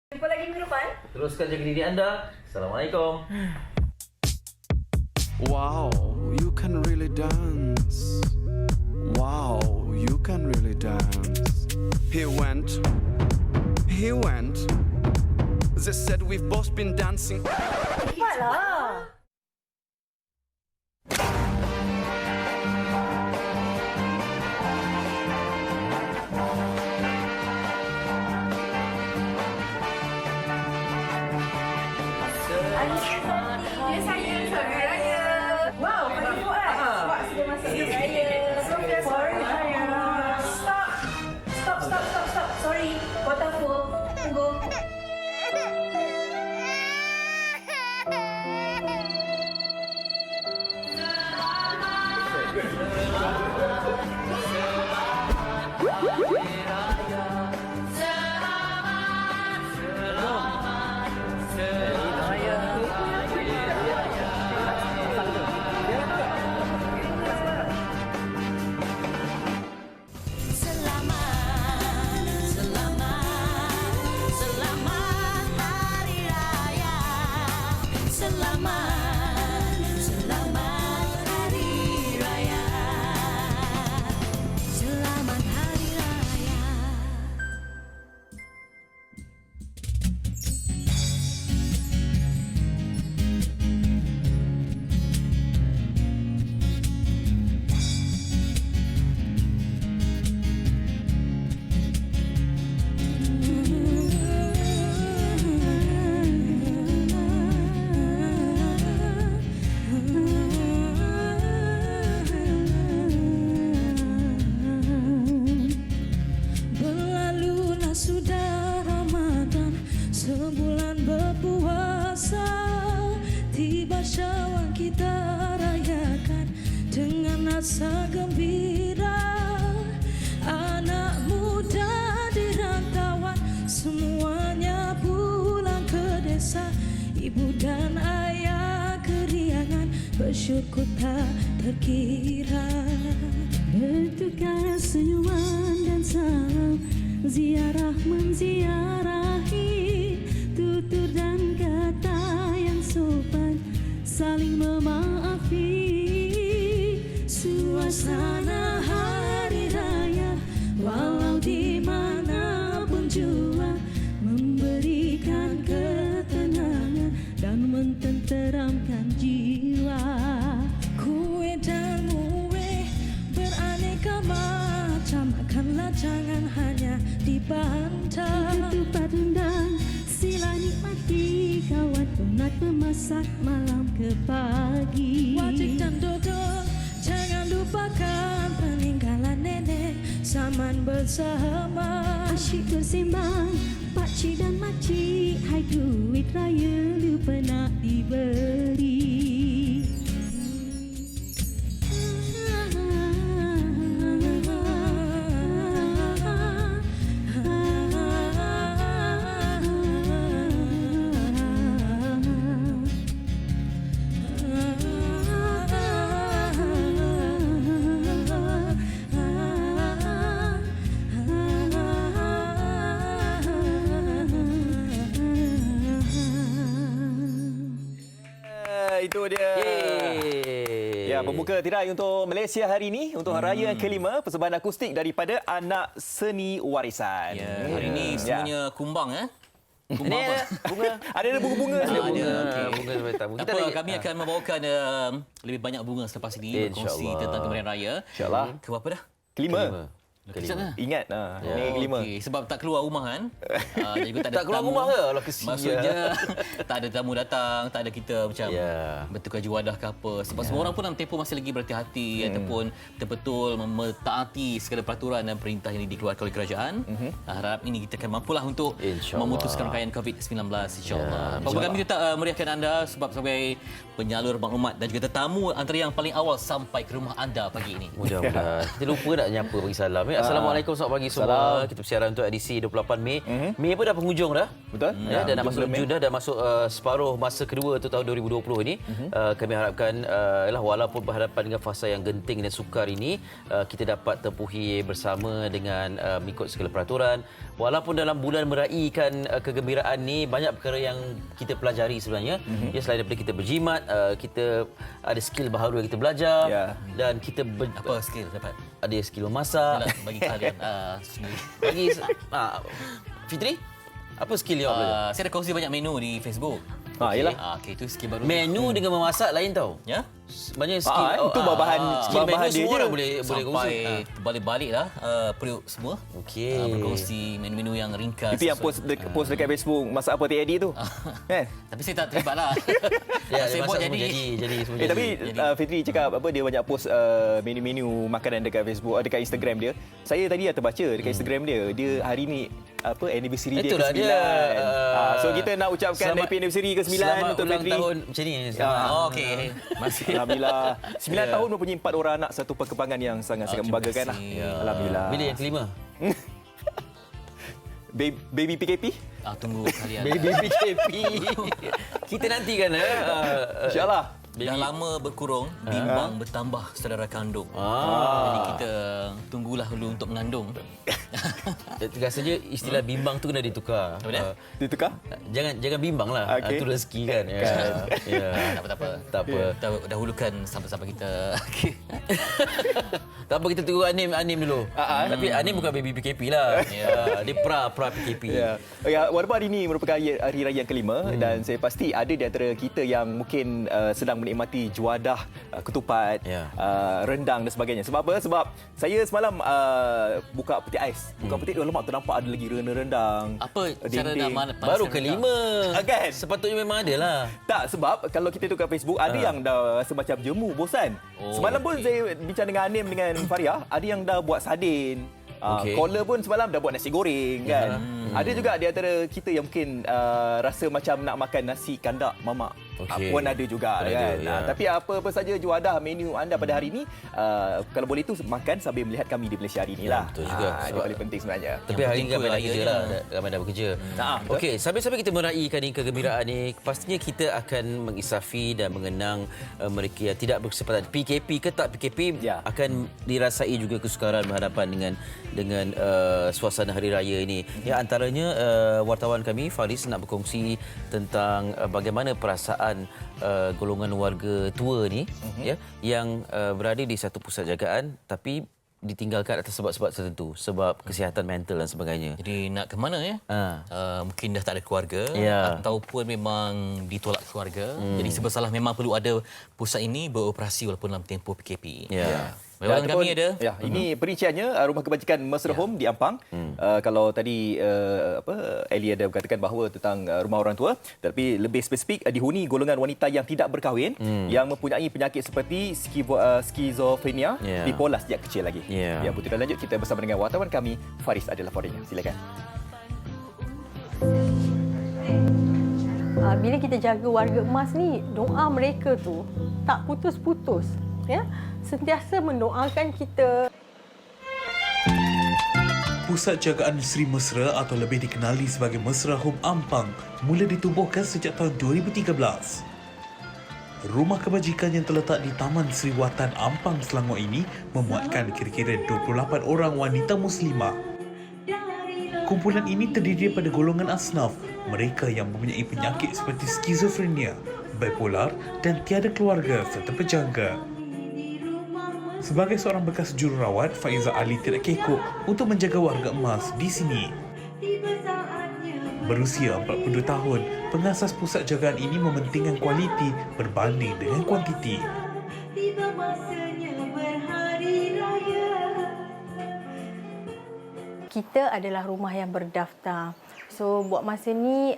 Jumpa lagi minggu depan. Teruskan jaga diri anda. Assalamualaikum. Wow, you can really dance. Wow, you can really dance. He went. They said we've both been dancing. Cepatlah. Dia saya Sofia Raya. Wow, Fadil Fuad. Awak sudah masuk ke saya. Sofia Raya. Stop. Sorry. Potong full. Tunggu. Selamat Hari Raya. Selamat Hari Raya. Selamat Hari Raya. Berlalulah sudah Ramadan, sebulan berpuasa. Tiba Syawal kita rayakan dengan rasa gembira. Anak muda di rantauan semuanya pulang ke desa. Ibu dan ayah keriangan bersyukur tak terkira. Bertukar senyuman dan salam, ziarah menziarahi, tutur dan kata yang sopan, saling memaafi. Suasana hari raya, walau di manapun jua, memberikan ketenangan dan mententeramkan jiwa. Kue dan muwe beraneka macam, makanlah jangan hanya dibantah. Ketupat rendang sila nikmati, kawan penat memasak malam ke pagi. Wajik dan dodol jangan lupakan, peninggalan nenek zaman bersama. Asyik bersembang pakcik dan makcik, hai duit raya lupa nak diberi. Itu dia. Yeay. Ya, pembuka tirai untuk Malaysia hari ini untuk Hari Raya yang kelima, persembahan akustik daripada Anak Seni Warisan. Ya, hari ini semuanya kumbang Kumbang Ini bunga. Ada bunga-bunga Ada, sebenarnya. okey. Bunga sebagai tamu. Tak apa, kami akan membawakan lebih banyak bunga selepas ini berkongsi InsyaAllah. tentang Kemerian Raya. InsyaAllah. Ke berapa dah? Kelima. Kejap dah. Ingat, ini kelima. Okey, sebab tak keluar rumah kan. Dan juga tak ada Tak keluar tamu. rumah ke? Alah, kesian. Maksudnya tak ada tamu datang, tak ada kita macam Ya. bertukar juadah ke apa. Sebab semua orang pun dalam tempoh masih lagi berhati-hati ataupun betul-betul mentaati segala peraturan dan perintah yang dikeluarkan oleh kerajaan. Harap ini kita akan mampulah untuk InsyaAllah. memutuskan rangkaian COVID-19 insya-Allah. Ya, Program kami tetap meriahkan anda sebab sebagai penyalur maklumat dan juga tetamu antara yang paling awal sampai ke rumah anda pagi ini. Mudah-mudahan. Kita lupa nak nyapa bagi salam. Assalamualaikum, selamat pagi semua. Kita bersiaran untuk edisi 28 Mei. Mei pun dah penghujung dah. Betul? Ya, dah nak masuk Jun dah masuk separuh masa kedua tu tahun 2020 ini. Kami harapkan walaupun berhadapan dengan fasa yang genting dan sukar ini, kita dapat tempuhi bersama dengan mengikut segala peraturan. Walaupun dalam bulan meraihkan kegembiraan ni banyak perkara yang kita pelajari sebenarnya. Ya, selain daripada kita berjimat, kita ada skill baharu yang kita belajar dan kita Apa skill dapat? ada skill memasak. Yalah, bagi kalian sendiri. Bagi Fitri, apa skill yang awak belajar? Saya ada kongsi banyak menu di Facebook. Yelah. Okey, itu skill baru. Menu dengan memasak lain tau. Ya? Banyak skill. Itu bahan skill menu bahan dia semua je. orang boleh kongsi. Sampai balik-balik lah periuk semua. Okey. Berkongsi menu-menu yang ringkas. Itu yang post dekat Facebook masak apa tak edit tu. Kan? Tapi saya tak terlibat lah. Ya, saya buat jadi. jadi semua Tapi jadi. Fitri cakap apa dia banyak post menu-menu makanan dekat Facebook, dekat Instagram dia. Saya tadi dah terbaca dekat Instagram dia hari ni anniversary dia Itulah ke-9. dia, So kita nak ucapkan happy anniversary ke-9 selamat untuk ulang Fitri. tahun macam ni. Okey. Masih. Alhamdulillah. 9 tahun mempunyai 4 orang anak, satu perkembangan yang sangat-sangat Terima membanggakan lah. kasih. Alhamdulillah. Bila yang kelima? Baby PKP? Tunggu kalian. Baby PKP. Kita nantikan InsyaAllah. Dah lama berkurung, bimbang bertambah saudara kandung. Jadi kita tunggulah dulu untuk mengandung. Rasanya istilah bimbang tu kena ditukar. Apa dia? Ditukar? Jangan bimbang lah. Okey. Itu rezeki kan. Ya. Tak apa. Tak apa. Kita dahulukan sampai-sampai kita. Okey. Tak apa, kita tunggu Anim dulu. Tapi Anim bukan baby PKP lah. Dia pra PKP. Walaupun hari ini merupakan hari raya yang kelima dan saya pasti ada di antara kita yang mungkin sedang menikmati juadah, ketupat, rendang dan sebagainya. Sebab apa? Sebab saya semalam buka peti ais. Buka peti, lemak ternampak ada lagi rendang. Apa cara nak panaskan Baru rendang? kelima. Kan? Sepatutnya memang ada lah. Tak, sebab kalau kita tukar Facebook, ada yang dah rasa macam jemu, bosan. Semalam pun saya bincang dengan Anim dengan Faria, ada yang dah buat sardin. Caller pun semalam dah buat nasi goreng kan. Ada juga di antara kita yang mungkin rasa macam nak makan nasi kandak mamak. Pun ada juga kan. Tapi apa-apa saja juadah menu anda pada hari ini, kalau boleh tu makan sambil melihat kami di Malaysia hari inilah. Betul juga. Itu paling penting sebenarnya. Tapi hari ini ramai dah kerja lah. Ramai dah bekerja. Okey, sambil-sambil kita meraihkan ni kegembiraan ni, pastinya kita akan mengisafi dan mengenang mereka yang tidak bersempatan. PKP ke tak PKP akan dirasai juga kesukaran berhadapan dengan suasana hari raya ini. Ya, antaranya wartawan kami Faris nak berkongsi tentang bagaimana perasaan golongan warga tua ni yang berada di satu pusat jagaan tapi ditinggalkan atas sebab-sebab tertentu, sebab kesihatan mental dan sebagainya. Jadi nak ke mana ya? Mungkin dah tak ada keluarga ataupun memang ditolak keluarga. Jadi sebesalah memang perlu ada pusat ini beroperasi walaupun dalam tempoh PKP. Memang kami ada. Ini perinciannya Rumah Kebajikan Mesra Home di Ampang. Kalau tadi Ellie ada berkatakan bahawa tentang rumah orang tua, tapi lebih spesifik dihuni golongan wanita yang tidak berkahwin yang mempunyai penyakit seperti skizofrenia, bipolar sejak kecil lagi. Ya, putih dan lanjut kita bersama dengan wartawan kami Faris adalah laporannya. Silakan. Bila kita jaga warga emas ni, doa mereka tu tak putus-putus, ya. Sentiasa mendoakan kita. Pusat Jagaan Sri Mesra atau lebih dikenali sebagai Mesra Home Ampang mula ditubuhkan sejak tahun 2013. Rumah kebajikan yang terletak di Taman Sri Watan Ampang, Selangor ini memuatkan kira-kira 28 orang wanita muslimah. Kumpulan ini terdiri daripada golongan asnaf, mereka yang mempunyai penyakit seperti skizofrenia, bipolar dan tiada keluarga serta berjangka. Sebagai seorang bekas jururawat, Faiza Ali tidak kekok untuk menjaga warga emas di sini. Berusia 42 tahun, pengasas pusat jagaan ini mementingkan kualiti berbanding dengan kuantiti. Kita adalah rumah yang berdaftar. So buat masa ni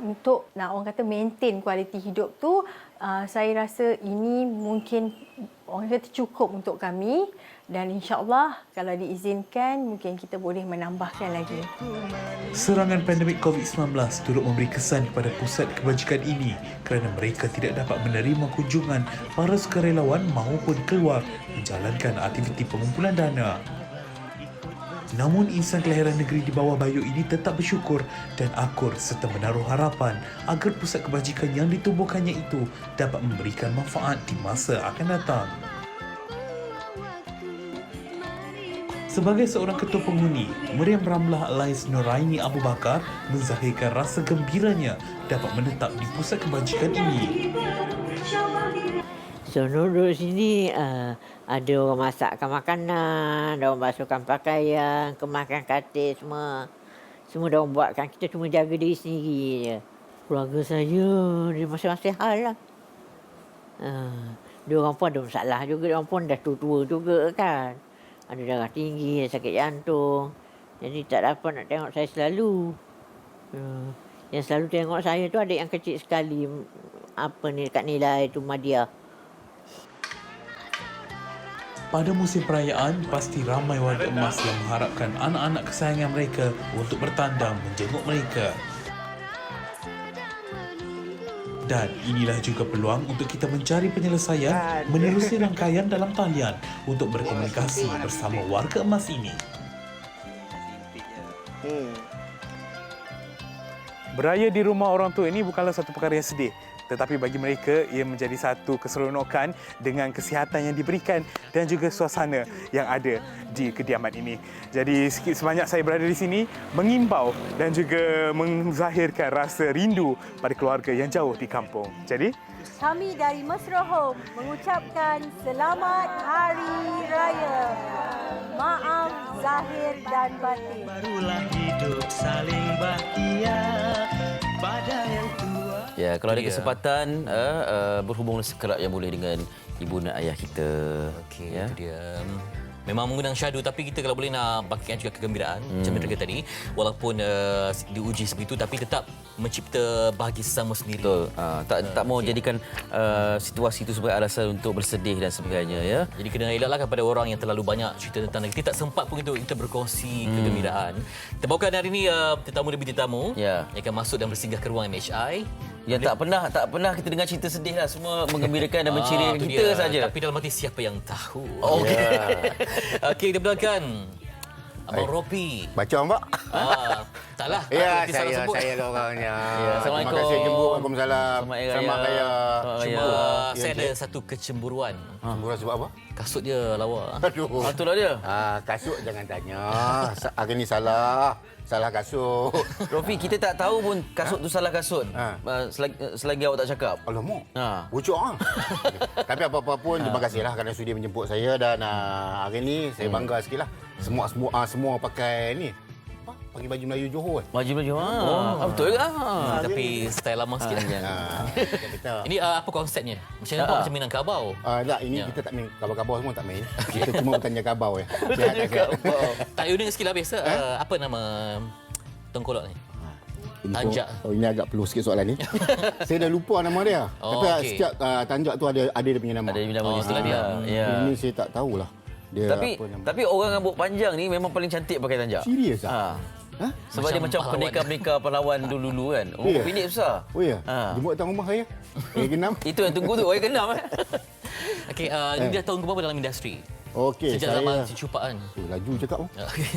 untuk nak orang kata maintain kualiti hidup tu, saya rasa ini mungkin orang kata cukup untuk kami dan insya-Allah kalau diizinkan mungkin kita boleh menambahkan lagi. Serangan pandemik COVID-19 turut memberi kesan kepada pusat kebajikan ini kerana mereka tidak dapat menerima kunjungan para sukarelawan maupun keluar menjalankan aktiviti pengumpulan dana. Namun insan kelahiran negeri di bawah Bayu ini tetap bersyukur dan akur serta menaruh harapan agar pusat kebajikan yang ditubuhkannya itu dapat memberikan manfaat di masa akan datang. Sebagai seorang ketua penghuni, Meriam Ramlah Alais Nuraini Abu Bakar menzahirkan rasa gembiranya dapat menetap di pusat kebajikan ini. So, duduk sini ada orang masakkan makanan, ada orang basuhkan pakaian, kemaskan katil semua. Semua dia orang buatkan, kita cuma jaga diri sendiri je. Keluarga saya, dia masing-masing hal lah. Dia orang pun ada masalah juga, dia orang pun dah tua-tua juga kan. Ada darah tinggi, sakit jantung. Jadi tak dapat nak tengok saya selalu. Yang selalu tengok saya tu adik yang kecil sekali. Apa ni, kat nilai tu Madia. Pada musim perayaan, pasti ramai warga emas yang mengharapkan anak-anak kesayangan mereka untuk bertandang menjenguk mereka. Dan inilah juga peluang untuk kita mencari penyelesaian menerusi rangkaian dalam talian untuk berkomunikasi bersama warga emas ini. Beraya di rumah orang tua ini bukanlah satu perkara yang sedih. Tetapi bagi mereka, ia menjadi satu keseronokan dengan kesihatan yang diberikan dan juga suasana yang ada di kediaman ini. Jadi sikit sebanyak saya berada di sini mengimbau dan juga menzahirkan rasa rindu pada keluarga yang jauh di kampung. Jadi, Kami dari Mesra Home mengucapkan Selamat Hari Raya. Maaf zahir dan batin. Barulah hidup saling bahagia pada yang tua. Ya, kalau ada kesempatan berhubung sekerap yang boleh dengan ibu dan ayah kita. Okey, ya. Itu dia. Memang mengundang syahdu, tapi kita kalau boleh nak bagikan juga kegembiraan macam mereka tadi, walaupun diuji sebegitu tapi tetap mencipta bahagia sesama sendiri. Betul. Tak mau jadikan situasi itu sebagai alasan untuk bersedih dan sebagainya, ya. Jadi kena elaklah kepada orang yang terlalu banyak cerita tentang kita, tak sempat pun untuk kita berkongsi kegembiraan. Kita bawakan hari ini tetamu demi tetamu yang akan masuk dan bersinggah ke ruang MHI. Yang tak pernah kita dengar cerita sedih lah, semua menggembirakan dan mencirikan kita saja. Tapi dalam hati siapa yang tahu. Okey. Okey, kita perkenalkan Abang Ropi. Baca Mbak? Taklah. Ya, saya lah orangnya. Assalamualaikum. Terima kasih jemput. Waalaikumsalam. Selamat Raya. Cuma saya ada satu kecemburuan. Cemburuan sebab apa? Kasut dia lawa. Aduh. Itulah dia. Kasut jangan tanya. Hari ni salah kasut. Rofi, kita tak tahu pun kasut tu salah kasut. Selagi awak tak cakap. Alamak. Bocor Tapi apa-apa pun terima kasihlah kerana sudi menjemput saya dan hari ni saya bangga sikitlah. Semua pakai ni. Pakai baju Melayu Johor. Baju Melayu. Betul ke? Tapi style lama sikit. Ini apa konsepnya? Macam minang kabau. Tak, ini kita tak main kabau-kabau semua tak main. Kita cuma bertanya kabau ya. Bertanya kabau. Tak unik sikitlah biasa. Apa nama tengkolok ni? Tanjak. Ini agak perlu sikit soalan ni. Saya dah lupa nama dia. Tapi setiap tanjak tu ada dia punya nama. Ada dia punya nama dia. Ini saya tak tahulah. Tapi orang rambut panjang ni memang paling cantik pakai tanjak. Serius Sebab dia macam pendekar-pendekar pahlawan dulu-dulu kan. Pendek besar. Oh ya. Jemput datang rumah saya. Genam. Itu yang tunggu tu, orang genam. Okey, ini dah tahun keberapa dalam industri? Okey, sejak zaman cupaan. Laju cakap.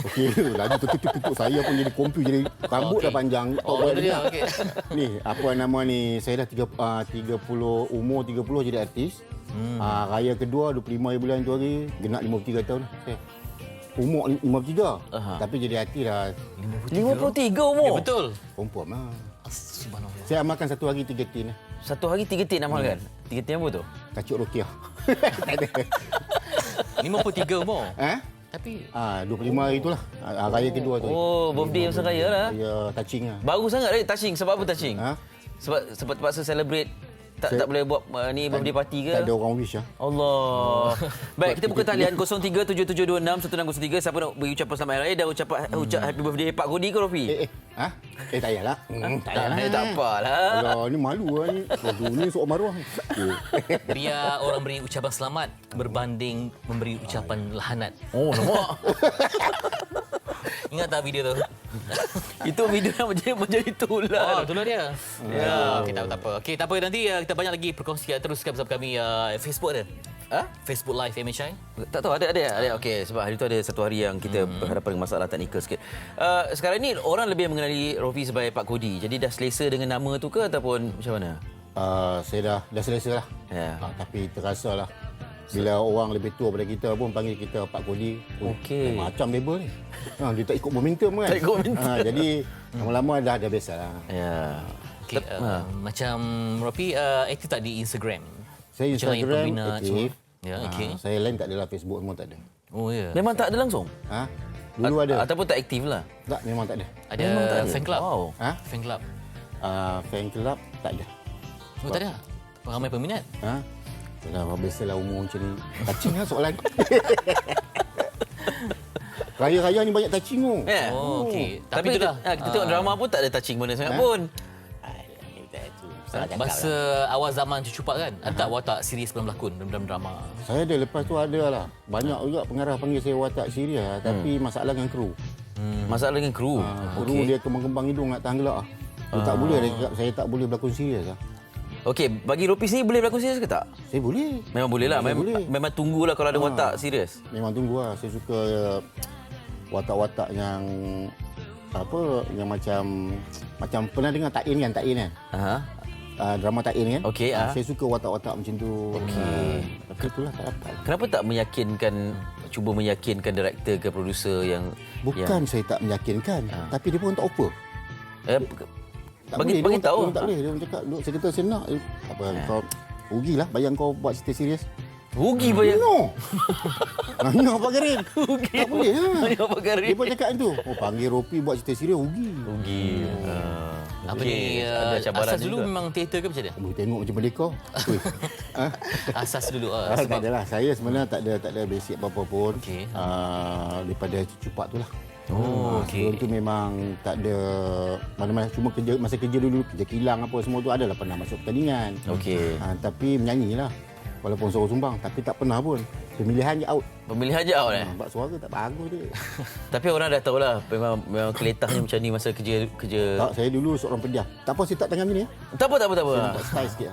Okey, laju tutup saya pun jadi kompu, jadi rambut dah panjang. Okey. Ni, apa nama ni? Saya dah umur 30 jadi artis. Raya kedua 25 bulan tu hari, genap 53 tahun. Umur 53. Tapi jadi artis dah 53 umur. Ya, betul. Perempuan lah. Subhanallah. Saya amalkan satu hari 3 tin. Satu hari 3 tin amalkan? 3 tin apa tu? Kacuk Rokiah. 53 umur. Tapi 25 hari itulah. Raya kedua tu. Oh, birthday masa raya lah. Ya, touching lah. Baru sangat touching. Sebab apa touching? Sebab terpaksa celebrate. Tak boleh buat ni birthday party ke? Tak ada orang wish lah. Allah. Baik, kita buka talian 0377261603. Siapa nak beri ucapan selamat hari raya dan ucap happy birthday Pak Godi ke Rofi? Tak payahlah. Tak apalah. Alah, ni malu lah ni. Ni soal maruah. Biar orang beri ucapan selamat berbanding memberi ucapan lahanat. Oh, nampak. Ingat tak video tu? Itu video yang menjadi tular. Tular dia. Ya. Okey, tak apa. Okey, tak apa, nanti kita banyak lagi perkongsian, teruskan bersama kami Facebook dia. Facebook Live MHI? Tak tahu, ada. Okey, sebab hari tu ada satu hari yang kita berhadapan dengan masalah teknikal sikit. Sekarang ni orang lebih mengenali Rofi sebagai Pak Kodi. Jadi dah selesa dengan nama tu ke ataupun macam mana? Saya dah selesa lah. Tapi terasa lah. Bila orang lebih tua pada kita pun panggil kita Pak Kodi. Okey. Macam label ni. Dia tak ikut momentum kan. Tak ikut momentum. Jadi lama-lama dah biasa lah. Ya. Okay, macam Rofi aktif tak di Instagram? Saya Macam lain Instagram peminat aktif. Ya, okey. Saya lain tak adalah, Facebook semua tak ada. Oh ya. Memang tak ada langsung? Dulu ada. Ataupun tak aktif lah? Tak, memang tak ada. Ada fan club? Wow. Fan club? Fan club tak ada. Oh, tak ada? Ramai peminat? Dah biasalah umur macam ni. Touching lah soalan. Raya-raya ni banyak touching tu. Oh, okey. Tapi itulah. Kita tengok drama pun tak ada touching mana sangat pun. Masa awal zaman Cucu Pak kan, ada tak watak serius sebelum berlakon dalam drama? Saya ada, lepas tu ada lah. Banyak juga pengarah panggil saya watak serius tapi masalah dengan kru. Masalah dengan kru? Kru dia kembang-kembang hidung nak tahan gelak. Dia tak boleh, dia cakap saya tak boleh berlakon serius lah. Okey, bagi Rofi sendiri boleh berlakon serius ke tak? Saya boleh. Memang boleh lah. Memang tunggulah kalau ada watak serius. Memang tunggu lah. Saya suka watak-watak yang yang macam pernah dengar Tak In kan? Drama Tak In kan? Okey. Saya suka watak-watak macam tu. Okey. Tapi itulah tak dapat. Kenapa tak cuba meyakinkan director ke producer yang... Bukan saya tak meyakinkan, tapi dia pun tak offer. Bagi tahu. Tak boleh. Dia cakap, saya kata saya nak. Kau rugilah bayang kau buat cerita serius. Rugi bayang? No. Nanya Pak Karim. Tak boleh lah. Nanya Pak Karim. Dia pun cakap tu. Panggil Rofi buat cerita serius, rugi. Apa ni, asas dulu memang teater ke macam mana? Tengok macam Merdeka. Asas dulu. Tak adalah. Saya sebenarnya tak ada basic apa-apa pun. Daripada Cucu Pak tu lah. Sebelum tu memang tak ada mana-mana, cuma masa kerja dulu, kerja kilang apa semua tu adalah pernah masuk pertandingan. Tapi menyanyilah. Walaupun suruh sumbang, tapi tak pernah pun. Pemilihan je out. Pemilihan je out Sebab suara tak bagus dia. Tapi orang dah tahulah memang keletahnya macam ni masa kerja. Tak, saya dulu seorang pendiam. Tak apa saya tak tangan ni. Tak apa. Saya nampak style sikit.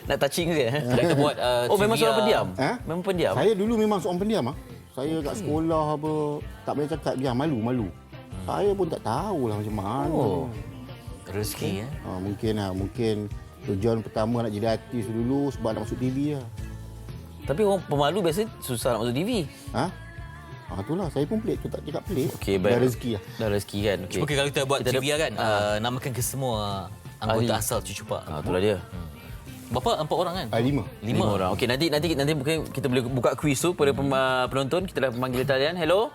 Nak touching ke? Kita buat memang seorang pendiam? Memang pendiam? Saya dulu memang seorang pendiam. Saya kat sekolah apa, tak boleh cakap, biar malu. Saya pun tak tahulah macam mana. Rezeki Mungkin tujuan pertama nak jadi artis dulu sebab nak masuk TV lah. Tapi orang pemalu biasa susah nak masuk TV. Itulah, saya pun pelik. Tak cakap pelik. Okey, baik. Dah rezeki lah. Dah rezeki kan. Okey, kalau kita buat trivia kan, namakan ke semua anggota asal Cucu Pak. Itulah dia. Berapa? 4 orang kan? 5 orang. Okey, nanti mungkin kita boleh buka kuis tu pada penonton. Kita dah panggil talian. Hello.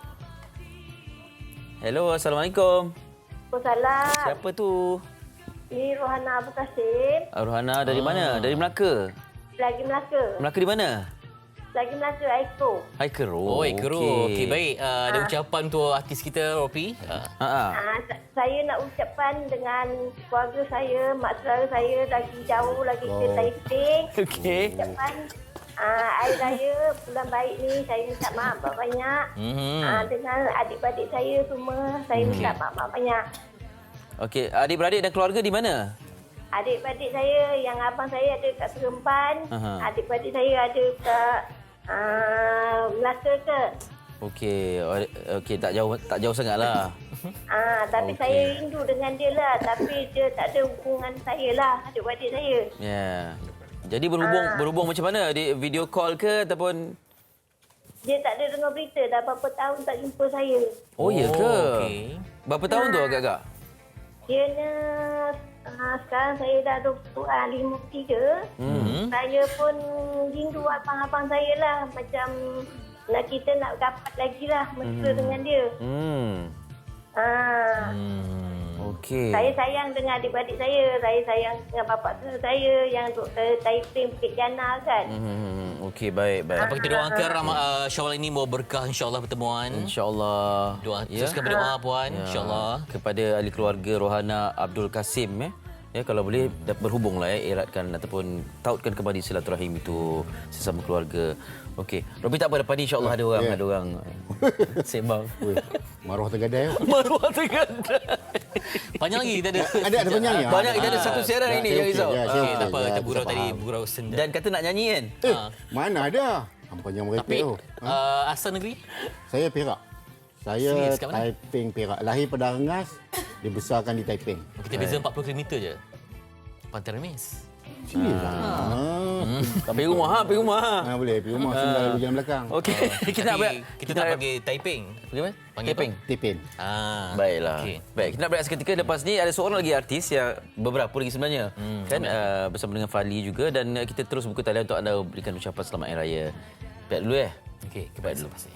Assalamualaikum. Waalaikumsalam. Siapa tu? Ini Rohana Abu Kasim. Rohana dari mana? Dari Melaka. Lagi Melaka. Melaka di mana? Lagi Melaka, Aiko. Aikero. Okey, baik. Ada ucapan untuk artis kita, Rofi? Saya nak ucapkan dengan keluarga saya, mak saudara saya lagi jauh, lagi kita saya keting. Okey. Ucapkan Hari Raya bulan baik ni saya minta maaf banyak. Dengan adik-adik saya semua, saya minta maaf banyak. Okey, adik-beradik dan keluarga di mana? Adik-beradik saya, yang abang saya ada kat Seremban. Adik-beradik saya ada kat Melaka ke. Okey, tak jauh sangatlah. Tapi saya rindu dengan dia lah. Tapi dia tak ada hubungan saya lah, adik-beradik saya. Ya. Jadi berhubung macam mana? Di video call ke ataupun? Dia tak ada dengar berita. Dah berapa tahun tak jumpa saya. Oh, ya ke? Berapa tahun tu agak-agak? Dia sekarang saya dah 53. Saya pun rindu abang-abang saya lah. Macam kita nak dapat lagi lah mesra dengan dia. Okey. Saya sayang dengan adik-adik saya. Saya sayang dengan bapa saya yang Dr. Taifin Bukit Jana kan. Okey, baik. Apa kita doakan Syawal ini mau berkah insya-Allah pertemuan. Insya-Allah. Teruskan berdoa puan insya-Allah kepada ahli keluarga Rohana Abdul Kasim kalau boleh berhubunglah eratkan ataupun tautkan kembali silaturahim itu sesama keluarga. Okey. Robi tak apa, depan ni insya-Allah ada orang sembang. Maruah tergadai. Maruah tergadai. Panjang lagi kita ada. Ada panjang ya? Banyak kita ada satu siaran ini yang risau. Okey, tak apa. Kita gurau tadi, gurau senja. Dan kata nak nyanyi kan? Mana ada? Panjang merepek Tapi tu. asal negeri? Saya Perak. Saya Serius, kat mana? Taiping Perak. Lahir pada Rengas, dibesarkan di Taiping. Kita beza 40 km je. Pantai Remis. Sini lah. Pergi rumah pergi rumah. Boleh, pergi rumah sini lalu jalan belakang. Okey. Kita tak panggil Taiping. Panggil apa? Panggil Taiping. Taiping. Baiklah. Okey. Baik, kita nak berehat seketika. Lepas ni ada seorang lagi artis yang beberapa lagi sebenarnya. Kan bersama dengan Fali juga dan kita terus buka talian untuk anda berikan ucapan selamat hari raya. Berehat dulu Okey, kita dulu pasti.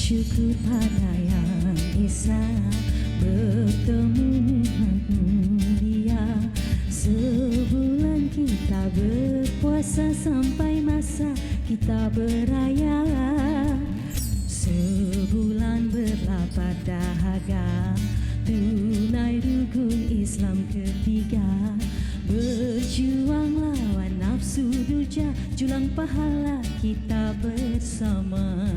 Bersyukur pada Yang Esa bertemu dia. Sebulan kita berpuasa sampai masa kita beraya. Sebulan berlapar dahaga, tunai rukun Islam ketiga. Berjuang lawan nafsu duja, julang pahala kita bersama.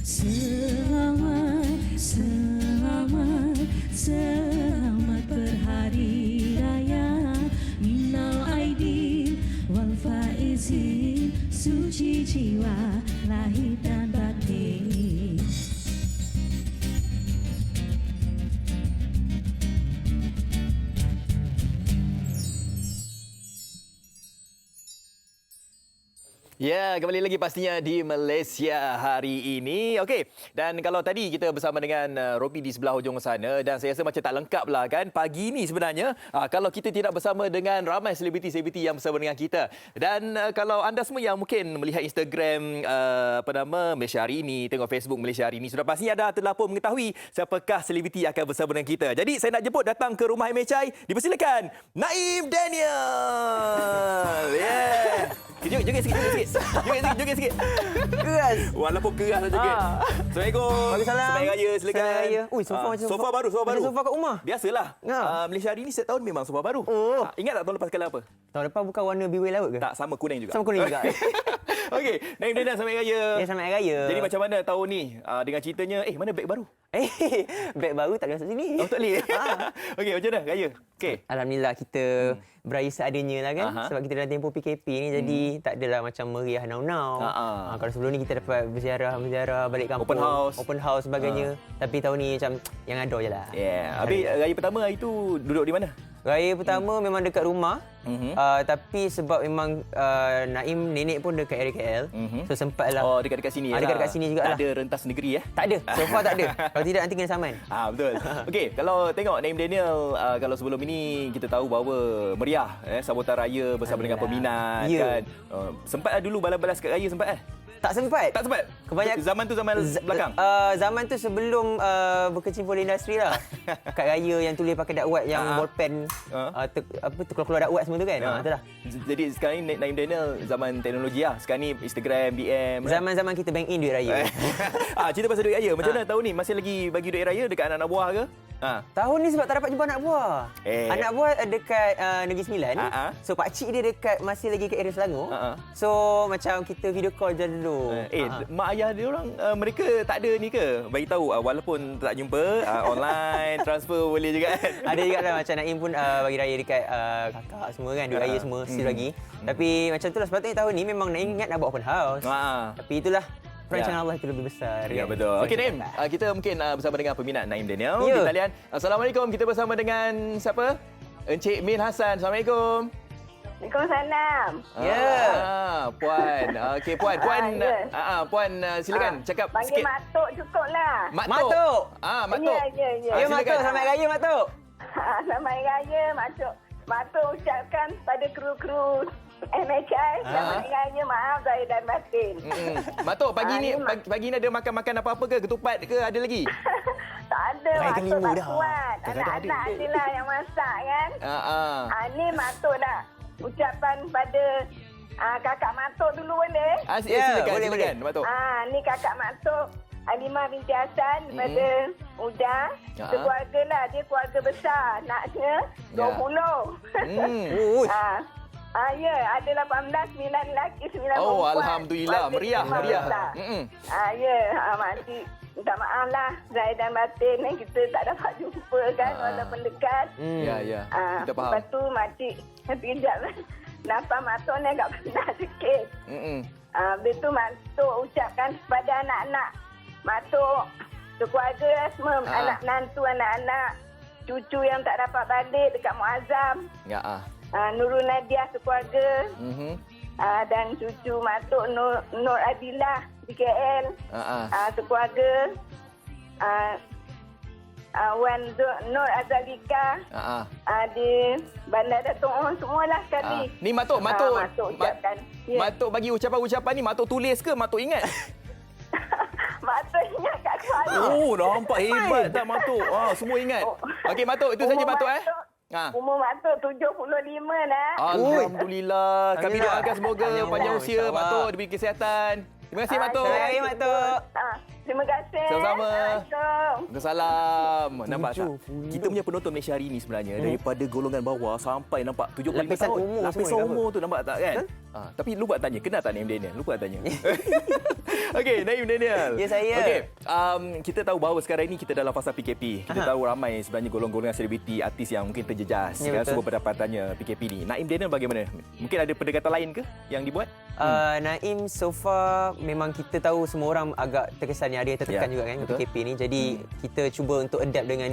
Selamat, selamat, selamat berhari raya Minal aidin wal faizin, suci jiwa lahir dan batin. Ya, kembali lagi pastinya di Malaysia hari ini. Okey, dan kalau tadi kita bersama dengan Robi di sebelah hujung sana dan saya rasa macam tak lengkap lah kan pagi ini sebenarnya kalau kita tidak bersama dengan ramai selebriti-selebriti yang bersama dengan kita. Dan kalau anda semua yang mungkin melihat Instagram Malaysia hari ini, tengok Facebook Malaysia hari ini, sudah pastinya dah telah pun mengetahui siapakah selebriti akan bersama dengan kita. Jadi saya nak jemput datang ke rumah MHI, dipersilakan Naim Daniel. Yeah. Joget sikit. Joget sikit. Keras. Walaupun keras saja joget. Assalamualaikum. Waalaikumsalam. Selamat Raya, silakan. Selamat Raya. Ui, sofa macam sofa baru. Sofa kat rumah. Biasalah. Malaysia hari ini setiap tahun memang sofa baru. Ingat tak tahun lepas kala apa? Tahun lepas bukan warna biru laut ke? Tak, sama kuning juga. Sama kuning juga. Okey, Naim Daniel, selamat Raya. Ya, selamat Raya. Jadi macam mana tahun ni dengan ceritanya, mana beg baru? Beg baru tak boleh masuk sini. Oh, tak boleh. Okey, macam mana Raya? Okey. Alhamdulillah kita beraya seadanya lah kan. Sebab kita dalam tempoh PKP ni jadi tak adalah macam meriah now. Kalau sebelum ni kita dapat berziarah balik kampung. Open house sebagainya. Tapi tahun ni macam yang ada je lah. Habis raya pertama hari tu duduk di mana? Raya pertama memang dekat rumah. Tapi sebab memang Naim nenek pun dekat area KL. So sempatlah. Oh, dekat-dekat sini lah. Dekat-dekat sini jugalah. Tak ada rentas negeri Tak ada. So far tak ada. Kalau tidak nanti kena saman. Betul. Okey, kalau tengok Naim Daniel kalau sebelum ini kita tahu bahawa meriah sambutan raya bersama dengan peminat kan. Sempat dulu balas-balas kat raya sempat Tak sempat. Kebanyakan zaman tu zaman belakang. Zaman tu sebelum berkecimpung di industri lah. Kat raya yang tulis pakai dakwat yang bolpen keluar dakwat semua tu kan. Itulah. Jadi sekarang ni Naim Daniel zaman teknologi lah. Sekarang ni Instagram, DM. Zaman-zaman kita bank in duit raya. Cerita pasal duit raya. Macam mana tahun ni? Masih lagi bagi duit raya dekat anak-anak buah ke? Tahun ni sebab tak dapat jumpa anak buah. Anak buah dekat Negeri Sembilan. So pakcik dia masih lagi kat area Selangor. So macam kita video call je dulu. Mak ayah dia orang mereka tak ada ni ke? Bagi tahu walaupun tak jumpa online transfer boleh juga kan. Ada juga lah macam Naim pun bagi raya dekat kakak semua kan, duit raya semua still lagi. Tapi macam itulah sepatutnya tahun ni memang Naim ingat nak buat open house. Tapi itulah perancangan Allah itu lebih besar. Ya, kan? betul. Okey Naim, kita mungkin bersama dengan peminat Naim Daniel di talian. Assalamualaikum. Kita bersama dengan siapa? Encik Min Hassan. Assalamualaikum. Waalaikumsalam. Puan. Okey, Puan. Puan silakan cakap panggil sikit. Mak Tok cukuplah. Mak Tok. Mak Tok. Ya, Mak Tok. Selamat Raya, Mak Tok. Selamat Raya, Mak Tok. Mak Tok ucapkan pada kru-kru MHI, selamat Raya, maaf zahir dan batin. Mak Tok, pagi ni ada makan-makan apa-apa ke? Ketupat ke ada lagi? Tak ada. Raya Maksud kelima tak dah. kuat. Kadang-kadang Anak-anak ada. je lah yang masak kan. Ni Matok nak ucapan pada kakak Matok dulu boleh? Silakan, Matok. Ni kakak Matok. Alimah binti Hassan daripada Uda. Sekeluarga lah. Dia keluarga besar. Anaknya 20. Ya, ada 18, 9 lelaki, 9 perempuan. Oh, Alhamdulillah. Meriah. Ya, makcik. Minta maaf lah. Zahir dan batin ni kita tak dapat jumpa kan. Walaupun dekat. Ya. Kita faham. Lepas tu makcik sekejap lah. Nafas Matok ni agak penat sikit. Habis tu Matok ucapkan kepada anak-anak Matok, sekeluarga lah semua, anak menantu, anak-anak, cucu yang tak dapat balik dekat Muazzam. Nurul Nadia sekeluarga. Dan cucu Matok Nur Adilah di KL. Sekeluarga. Wan Nur Azalika di Bandar Datuk semualah sekali. Ni Matok ucapkan. Matok bagi ucapan-ucapan ni Matok tulis ke Matok ingat? Matok ingat kat kepala. Oh, nampak hebat tak Matok. Semua ingat. Okey Matok, itu saja Matok Umur Matok 75 dah. Alhamdulillah. Kami doakan semoga panjang usia Matok, diberi kesihatan. Terima kasih Matok. Terima kasih Matok. Terima kasih. Sama-sama. Assalamualaikum. Salam. Nampak tak? Kita punya penonton Malaysia hari ni sebenarnya daripada golongan bawah sampai nampak 75 Lapisan tahun. umur Lapisan semua umur tu nampak tak kan? Tapi lupa tanya, kenal tak Naim Daniel? Lupa tanya. Okey, Naim Daniel. Ya, saya. Okey, kita tahu bahawa sekarang ini kita dalam fasa PKP. Kita tahu ramai sebenarnya golongan-golongan selebriti, artis yang mungkin terjejas kan sumber pendapatannya PKP ni. Naim Daniel bagaimana? Mungkin ada pendekatan lain ke yang dibuat? Naim, so far memang kita tahu semua orang agak terkesan yang ada yang tertekan juga kan PKP ni. Jadi kita cuba untuk adapt dengan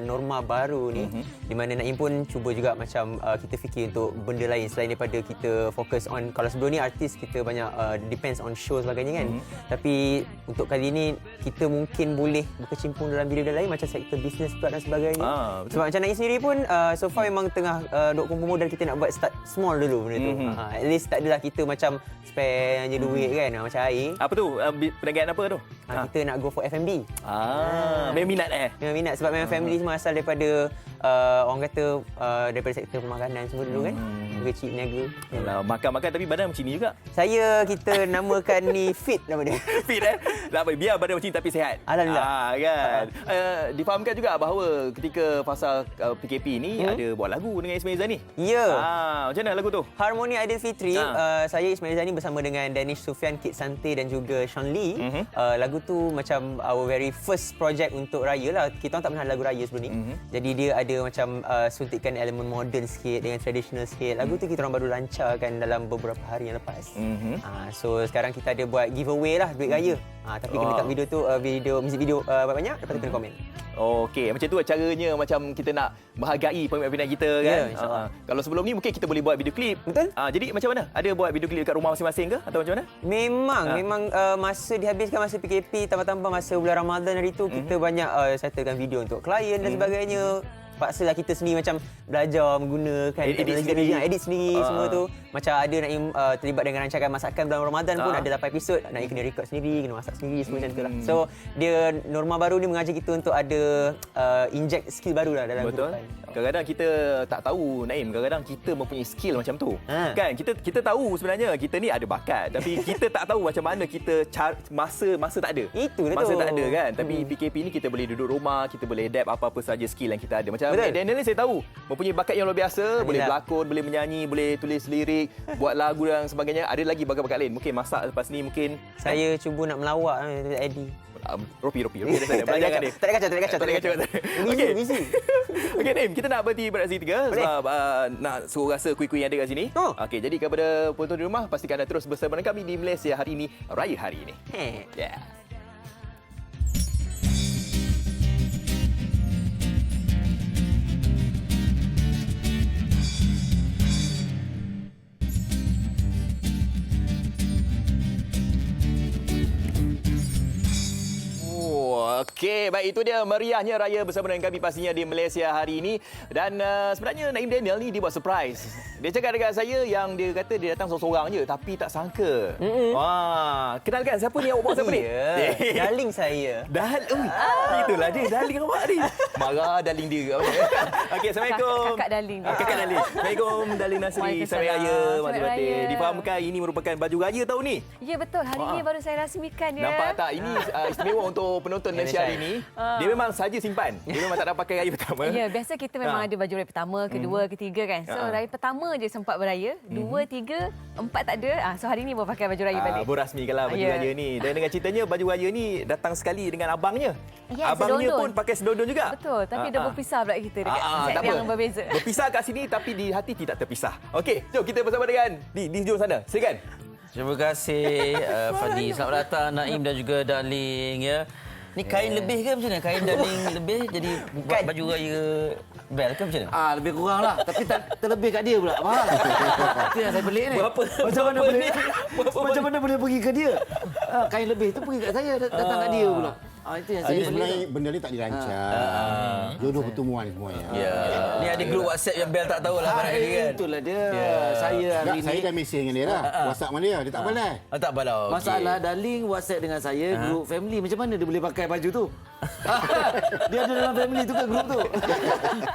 norma baru ni. Di mana Naim pun cuba juga macam kita fikir untuk benda lain selain daripada kita fokus on, kalau sebelum ni artis kita banyak depends on show sebagainya kan. Tapi untuk kali ni kita mungkin boleh berkecimpung dalam bidang lain macam sektor bisnes pula dan sebagainya. Sebab macam Naim sendiri pun so far memang tengah duk kumpul modal, kita nak buat start small dulu benda tu. At least tak adalah kita macam spare je duit kan macam air. Apa tu? Perniagaan apa tu? Kita nak go for F&B. Memang minat Memang minat sebab memang family semua asal daripada orang kata daripada sektor pemakanan semua dulu kan. Kecil niaga. Makan-makan tapi badan macam ni juga. Kita namakan ni fit nama dia. Fit tak apa, biar badan macam ni tapi sihat. Alhamdulillah. Kan. Difahamkan juga bahawa ketika fasa PKP ni ada buat lagu dengan Ismail Zani. Ya. Macam mana lagu tu? Harmoni Aidilfitri. Saya Ismail Zani bersama dengan Danish Sufian, Kit Sante dan juga Sean Lee. Lagu tu macam our very first project untuk raya lah. Kita orang tak pernah ada lagu raya sebelum ni. Jadi dia ada macam suntikan elemen modern sikit dengan traditional sikit. Lagu tu kita orang baru lancarkan dalam beberapa hari yang lepas. So sekarang kita ada buat giveaway lah duit raya. Tapi kena dekat video tu music video banyak lepas tu kena komen. Okey, macam tu caranya macam kita nak menghargai peminat-peminat kita kan. Kalau sebelum ni mungkin kita boleh buat video klip. Betul. Jadi macam mana? Ada buat video klip dekat rumah masing-masing ke atau macam mana? Memang masa dihabiskan masa PKP tambah-tambah masa bulan Ramadan hari tu kita banyak settlekan video untuk klien dan sebagainya. Paksalah kita sendiri macam belajar menggunakan teknologi edit sendiri semua tu. Macam ada Naim terlibat dengan rancangan masakan bulan Ramadan pun ada 8 episod. Naim kena record sendiri, kena masak sendiri semua macam tu lah. So dia norma baru ni mengajar kita untuk ada inject skill baru lah dalam kehidupan. Kadang-kadang kita tak tahu Naim, kadang-kadang kita mempunyai skill macam tu. Kan kita tahu sebenarnya kita ni ada bakat tapi kita tak tahu macam mana kita masa tak ada. Masa tak ada kan. Tapi PKP ni kita boleh duduk rumah, kita boleh adapt apa-apa saja skill yang kita ada. Macam Daniel ni saya tahu mempunyai bakat yang luar biasa, boleh berlakon, boleh menyanyi, boleh tulis lirik, buat lagu dan sebagainya. Ada lagi bakat-bakat lain. Mungkin masak lepas ni mungkin saya cuba nak melawak Eddie. Ropi belajar kat dia. Tak ada kacau. Okey. Okey Naim, kita nak berhenti beraksi 3 sebab nak suruh rasa kuih-kuih yang ada kat sini. Okey, jadi kepada penonton di rumah pastikan anda terus bersama dengan kami di Malaysia hari ini, Raya hari ini. Yeah. Okey, baik, itu dia meriahnya raya bersama dengan kami pastinya di Malaysia hari ini. Dan sebenarnya Naim Daniel ni dia buat surprise. Dia cakap dekat saya yang dia kata dia datang seorang-seorang je tapi tak sangka. Wah, kenalkan siapa ni, awak bawa siapa ni? Darling saya. Itulah dia, darling awak ni. Marah darling dia. Okey, Assalamualaikum. Kakak darling. Kakak darling. Assalamualaikum darling Nasri. Selamat Raya. Selamat Raya. Difahamkan ini merupakan baju raya tahun ni. Ya betul, hari ini baru saya rasmikan ya. Nampak tak? Ini istimewa untuk penonton Malaysia hari ini. Dia memang saja simpan. Dia memang tak nak pakai raya pertama. Ya, biasa kita memang ada baju raya pertama, kedua, ketiga kan. So raya pertama je sempat beraya, 2, 3, 4 tak ada. So hari ni baru pakai baju raya balik. Berasmikanlah baju raya ni. Dan dengan ceritanya baju raya ni datang sekali dengan abangnya. Ya, Abangnya sedondon. pun pakai sedondon juga. Betul, tapi dah berpisah pula kita dekat set yang berbeza. Berpisah kat sini tapi di hati tidak terpisah. Okey, jom kita bersama dengan di hujung sana. Silakan. Terima kasih Fadi. Selamat datang Naim dan juga Darling ya. Ni kain lebih ke macam mana? Kain Darling lebih jadi buat baju raya Bel ke macam mana? Lebih kurang lah. Tapi terlebih kat dia pula. Faham? Itu yang saya pelik ni. Macam mana boleh pergi ke dia? Kain lebih tu pergi kat saya, datang kat dia pula. Itu yang saya pelik. Sebenarnya benda ni tak dirancang. Jodoh pertemuan semuanya. Ni ada grup WhatsApp yang Bel tak tahu lah barang dia kan. Itulah dia. Saya hari ni. Saya dah mesej dengan dia dah. WhatsApp mana dia? Dia tak balas. Tak balas. Masalah darling WhatsApp dengan saya, grup family. Macam mana dia boleh pakai baju tu? Dia ada dalam family tu ke grup tu?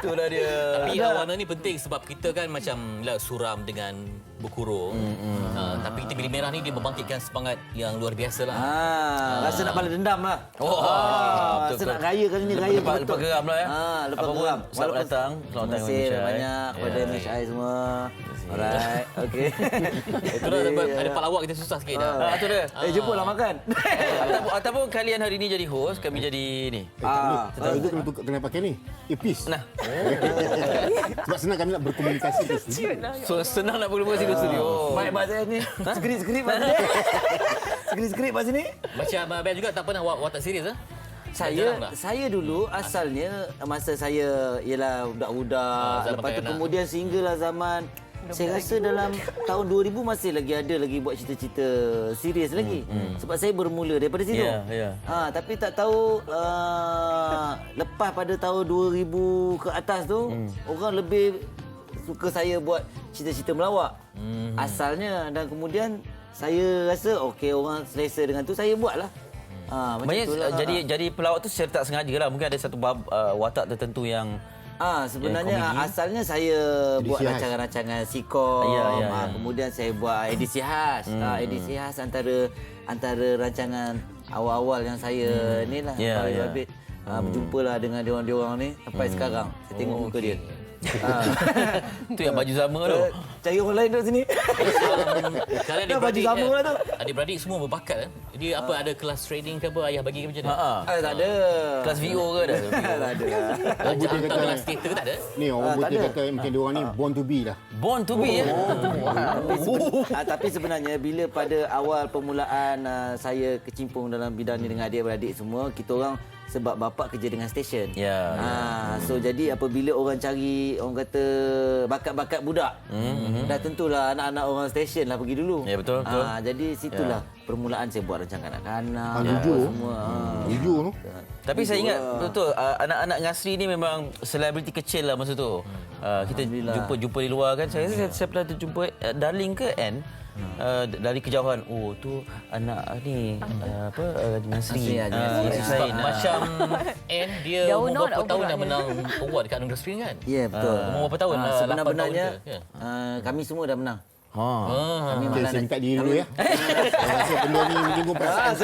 Itulah dia. Tapi warna ni penting sebab kita kan macam suram dengan berkurung. Tapi kita pilih merah ni dia membangkitkan semangat yang luar biasa lah. Rasa nak balas dendam lah. Rasa nak raya kali ni, raya betul. Lepas geram lah ya. Lepas geram. Selamat datang. Terima kasih banyak kepada MHI semua. Alright, okey. Itulah ada part lawak kita susah sikit dah. Itu dia. Jemputlah makan. Ataupun kalian hari ni jadi host, kami jadi ni. Itu kena pakai ni. Earpiece. Nah. Sebab senang kami nak berkomunikasi ke sini. So senang nak berkomunikasi ke studio. Baik bahasa ni. Skrip bahasa ni. Skrip bahasa ni. Macam Abel juga tak pernah watak serius Saya dulu asalnya masa saya ialah budak-budak, lepas tu kemudian sehinggalah zaman saya rasa dalam tahun 2000 masih lagi buat cerita-cerita serius lagi. Sebab saya bermula daripada situ. Tapi tak tahu lepas pada tahun 2000 ke atas tu orang lebih suka saya buat cerita-cerita melawak. Asalnya, dan kemudian saya rasa okey, orang selesa dengan tu, saya buatlah. Maksudnya jadi pelawak tu secara tak sengaja lah. Mungkin ada satu watak tertentu yang sebenarnya asalnya saya buat rancangan sitcom. Kemudian saya buat edisi khas. Edisi khas antara rancangan awal-awal yang saya ni lah. Berjumpalah dengan diorang ni sampai sekarang. Saya tengok muka dia. Itu yang baju sama tu. Cari orang lain duduk sini. Kalian baju sama lah tu. Adik-beradik semua berbakat. Jadi apa ada kelas training ke apa ayah bagi ke macam mana? Tak ada. Kelas VO ke ada? Tak ada. Kelas teater ke tak ada? Ni orang putih kata macam dia orang ni born to be lah. Born to be ya. Tapi sebenarnya bila pada awal permulaan saya kecimpung dalam bidang ni dengan adik-beradik semua, kita orang sebab bapa kerja dengan stesen. So jadi apabila orang cari, orang kata bakat-bakat budak, dah tentulah anak-anak orang stesen lah pergi dulu. Ya betul. Jadi situlah permulaan saya buat rancangan kanak-kanak semua. Jujur tu. Tapi saya ingat betul anak-anak Ngasri ni memang selebriti kecil lah masa tu. Kita jumpa di luar kan. Saya pernah terjumpa Darling ke Anne. Dari kejauhan, tu anak ni Nasri. Macam Anne dia umur berapa tahun dah menang award dekat Anugerah Screen kan? Ya betul. Umur berapa tahun? Sebenarnya kami semua dah menang. Kami saya minta diri dulu ya. Saya rasa benda ni menyinggung perasaan.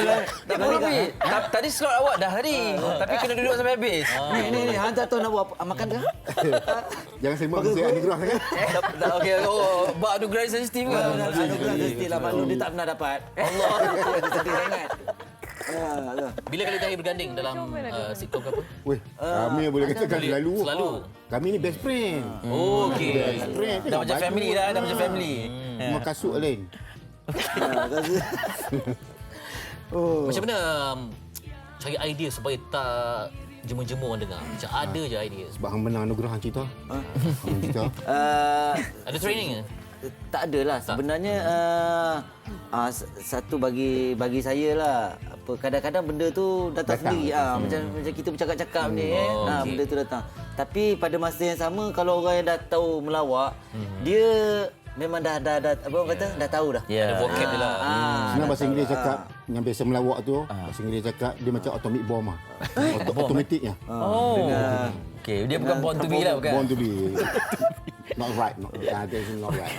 Tadi slot awak dah tadi. Tapi kena duduk sampai habis. Ni hantar tu nak buat makan ke? Jangan sembang saya anugerah sangat. Okey. Bak anugerah sensitif ke? Anugerah sensitif lah. Maklum dia tak pernah dapat. Allah. Sedih sangat. Bila kali terakhir berganding dalam sitcom ke apa? Kami boleh katakan selalu. Kami ni best friend. Okey. Best friend. Dah macam family dah, dah macam family. Cuma kasut lain. Macam mana cari idea supaya tak jemur-jemur orang dengar? Macam ada je idea. Sebab hang menang anugerah hang cerita. Ada training ke? Tak adalah. Sebenarnya satu bagi saya lah, kadang-kadang benda tu datang sendiri. Macam kita bercakap-cakap ni benda tu datang. Tapi pada masa yang sama kalau orang yang dah tahu melawak, dia memang dah apa orang kata dah tahu dah. Ada vocab dia lah. Sebenarnya bahasa Inggeris cakap yang biasa melawak tu, bahasa Inggeris cakap dia macam atomic bomb ah. Automatiknya. Okey, dia bukan born to be lah bukan. Born to be. Not right. That's not right.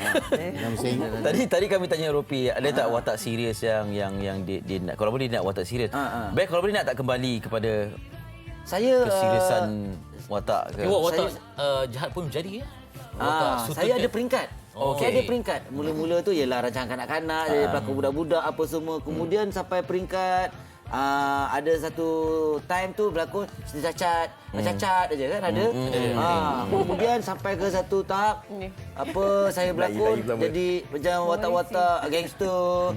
Tadi kami tanya Ropi, ada tak watak serius yang dia nak, kalau boleh dia nak watak serius. Baik, kalau boleh nak tak kembali kepada saya keseriusan watak ke? Watak jahat pun menjadi ya. Saya ada peringkat. Saya ada peringkat. Mula-mula tu ialah rancangan kanak-kanak, jadi pelakon budak-budak apa semua. Kemudian sampai peringkat ada satu time tu berlakon cerita cacat aja kan ada. Kemudian sampai ke satu tahap saya berlakon jadi macam watak-watak gangster,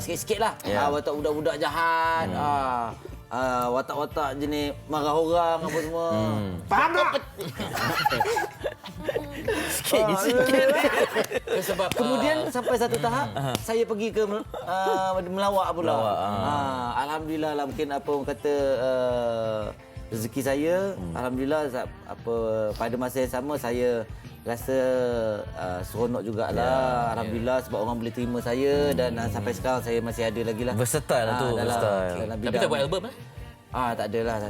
sikit-sikit lah. Watak budak-budak jahat, watak-watak jenis marah orang apa semua. Faham tak? Sikit. Sebab kemudian sampai satu tahap saya pergi ke melawak pula. Alhamdulillah lah, mungkin apa orang kata rezeki saya. Alhamdulillah pada masa yang sama saya rasa seronok jugalah. Alhamdulillah sebab orang boleh terima saya dan sampai sekarang saya masih ada lagi lah. Versatile tu. Tapi tak buat album lah? Tak ada.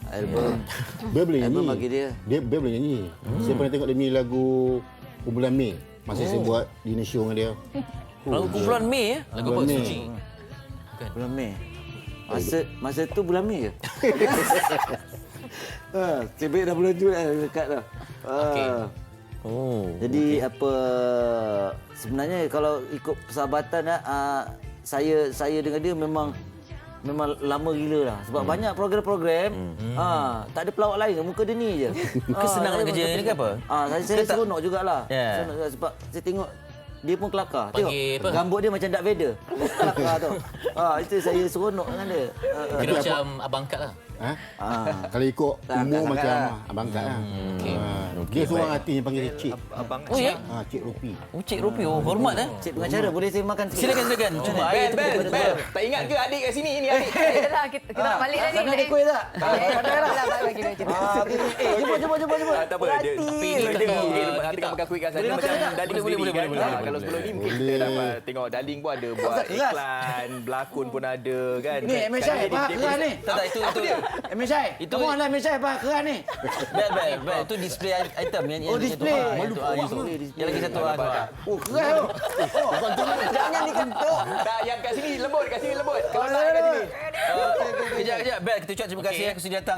Album. Dia boleh nyanyi. Album bagi dia. Dia boleh nyanyi. Saya pernah tengok dia nyanyi lagu Kumpulan Mei. Masa saya buat dinner show dengan dia. Lagu Kumpulan Mei Lagu apa? Suci? Bukan. Bulan Mei. Masa tu bulan Mei ke? Sebab dah bulan Jun dekat dah. Jadi sebenarnya kalau ikut persahabatan saya dengan dia memang lama gila lah. Sebab banyak program-program tak ada pelawak lain, muka dia ni je. Kesenangan kerja ni ke apa? Saya seronok jugalah. Seronok juga sebab saya tengok dia pun kelakar. Tengok rambut dia macam Darth Vader. Kelakar tu. Itu saya seronok dengan dia. Kira macam abang angkat lah. Kalau ikut umur macam abang angkat lah. Dia seorang artis yang panggil dia Cik. Abang ya? Cik Ropi. Cik Ropi, hormat Cik pengacara, boleh saya makan sikit? Silakan. Cuba air tu. Bel. Tak ingat ke adik kat sini ni adik? Kita nak balik dah ni. Sana ada kuih tak? Pandai lah. Bagi dia cerita. Cuba. Tak apa. Tapi ni kita tengah makan kuih kat sana macam Darling sendiri kan. Kalau sebelum ni mungkin kita dapat tengok Darling pun ada buat iklan, berlakon pun ada kan. Ni MSI apa keran ni? Tak, itu MSI. Kamu lah MSI apa keran ni? Bel. Itu display item yang display. Yang lagi satu keran tu. Jangan dikentuk. Tak, yang kat sini lembut. Kalau tak kat sini. Kejap. Bel, kita ucap terima kasih yang sudi datang.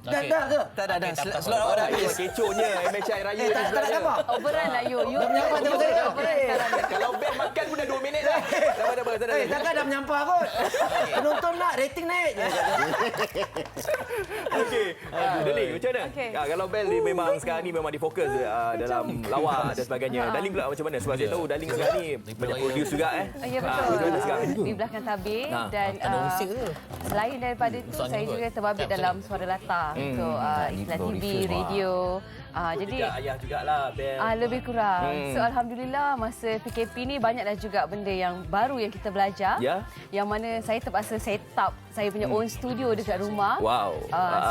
Dah ke? Tak. Slot awak dah habis. Kecohnya MHI Raya. Tak ada apa. Overrun lah you. Dah menyampah tengok saya. Kalau Bel makan pun dah 2 minit dah. Takkan dah menyampah kot. Penonton nak rating naik je. Okey. Darling, macam mana? Kalau Bel ni memang sekarang ni memang difokus dalam lawak dan sebagainya. Darling pula macam mana? Sebab saya tahu Darling sekarang ni banyak produce juga Ya betul. Di belakang tabir dan selain daripada itu saya juga terbabit dalam suara latar. So iklan TV, radio. Jadi ayah jugalah Bel. Lebih kurang. So alhamdulillah masa PKP ni banyaklah juga benda yang baru yang kita belajar. Yang mana saya terpaksa set up saya punya own studio dekat rumah. Wow.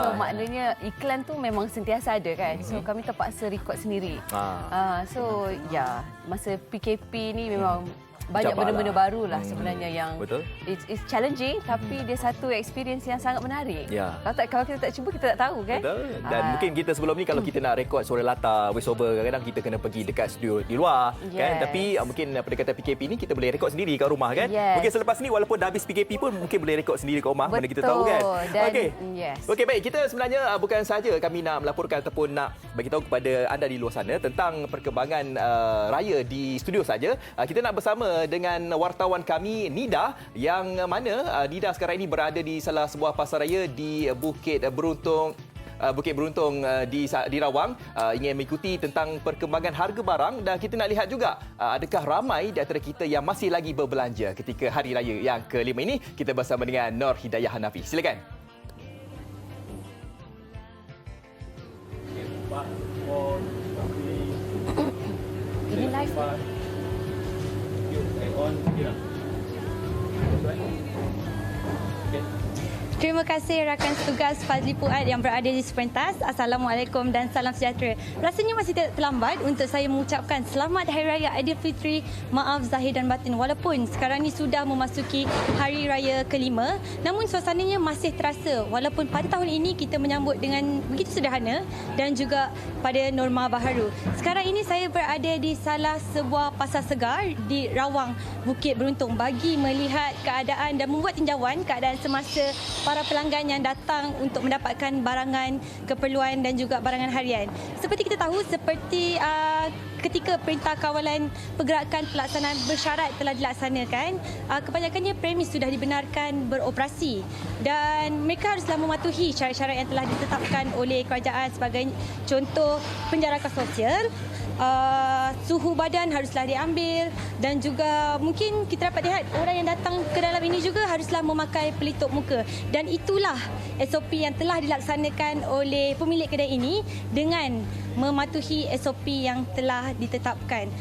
So maknanya iklan tu memang sentiasa ada kan. So kami terpaksa record sendiri. So masa PKP ni memang banyak benda-benda baru lah sebenarnya yang it's challenging tapi dia satu experience yang sangat menarik. Kalau kita tak cuba kita tak tahu kan. Betul. Dan mungkin kita sebelum ni kalau kita nak rekod suara latar, voice over, kadang-kadang kita kena pergi dekat studio di luar kan. Tapi mungkin pendekatan PKP ni kita boleh rekod sendiri kat rumah kan. Mungkin selepas ni walaupun dah habis PKP pun mungkin boleh rekod sendiri kat rumah. Mana kita tahu kan. Okey baik, kita sebenarnya bukan saja kami nak melaporkan ataupun nak bagi tahu kepada anda di luar sana tentang perkembangan raya di studio saja. Kita nak bersama dengan wartawan kami Nida yang mana Nida sekarang ini berada di salah sebuah pasaraya di Bukit Beruntung di Rawang, ingin mengikuti tentang perkembangan harga barang dan kita nak lihat juga adakah ramai di antara kita yang masih lagi berbelanja ketika hari raya yang ke-5 ini. Kita bersama dengan Nur Hidayah Hanafi. Silakan. Ini live. Terima kasih rakan tugas Fazli Puad yang berada di sepentas. Assalamualaikum dan salam sejahtera. Rasanya masih terlambat untuk saya mengucapkan selamat Hari Raya Aidilfitri. Maaf zahir dan batin walaupun sekarang ni sudah memasuki Hari Raya kelima, namun suasananya masih terasa walaupun pada tahun ini kita menyambut dengan begitu sederhana dan juga pada norma baharu. Sekarang ini saya berada di salah sebuah pasar segar di Rawang, Bukit Beruntung bagi melihat keadaan dan membuat tinjauan keadaan semasa para pelanggan yang datang untuk mendapatkan barangan keperluan dan juga barangan harian. Seperti kita tahu, seperti ketika Perintah Kawalan Pergerakan Pelaksanaan Bersyarat telah dilaksanakan, kebanyakannya premis sudah dibenarkan beroperasi dan mereka haruslah mematuhi syarat-syarat yang telah ditetapkan oleh kerajaan sebagai contoh penjarakan sosial, suhu badan haruslah diambil dan juga mungkin kita dapat lihat orang yang datang ke dalam ini juga haruslah memakai pelitup muka dan itulah SOP yang telah dilaksanakan oleh pemilik kedai ini dengan mematuhi SOP yang telah ditetapkan.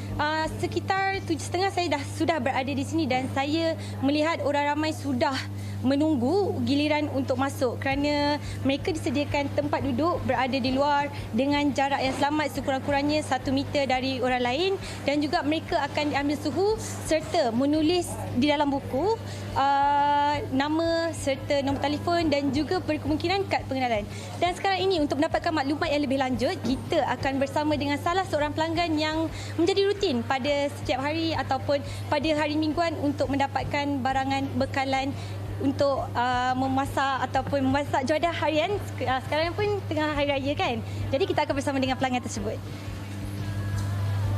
Sekitar 7.30 saya sudah berada di sini dan saya melihat orang ramai sudah menunggu giliran untuk masuk kerana mereka disediakan tempat duduk berada di luar dengan jarak yang selamat sekurang-kurangnya 1 meter dari orang lain dan juga mereka akan diambil suhu serta menulis di dalam buku nama serta nombor telefon dan juga berkemungkinan kad pengenalan. Dan sekarang ini untuk mendapatkan maklumat yang lebih lanjut, kita akan bersama dengan salah seorang pelanggan yang menjadi rutin pada setiap hari ataupun pada hari mingguan untuk mendapatkan barangan bekalan untuk memasak ataupun memasak juadah harian. Sekarang pun tengah hari raya kan. Jadi kita akan bersama dengan pelanggan tersebut.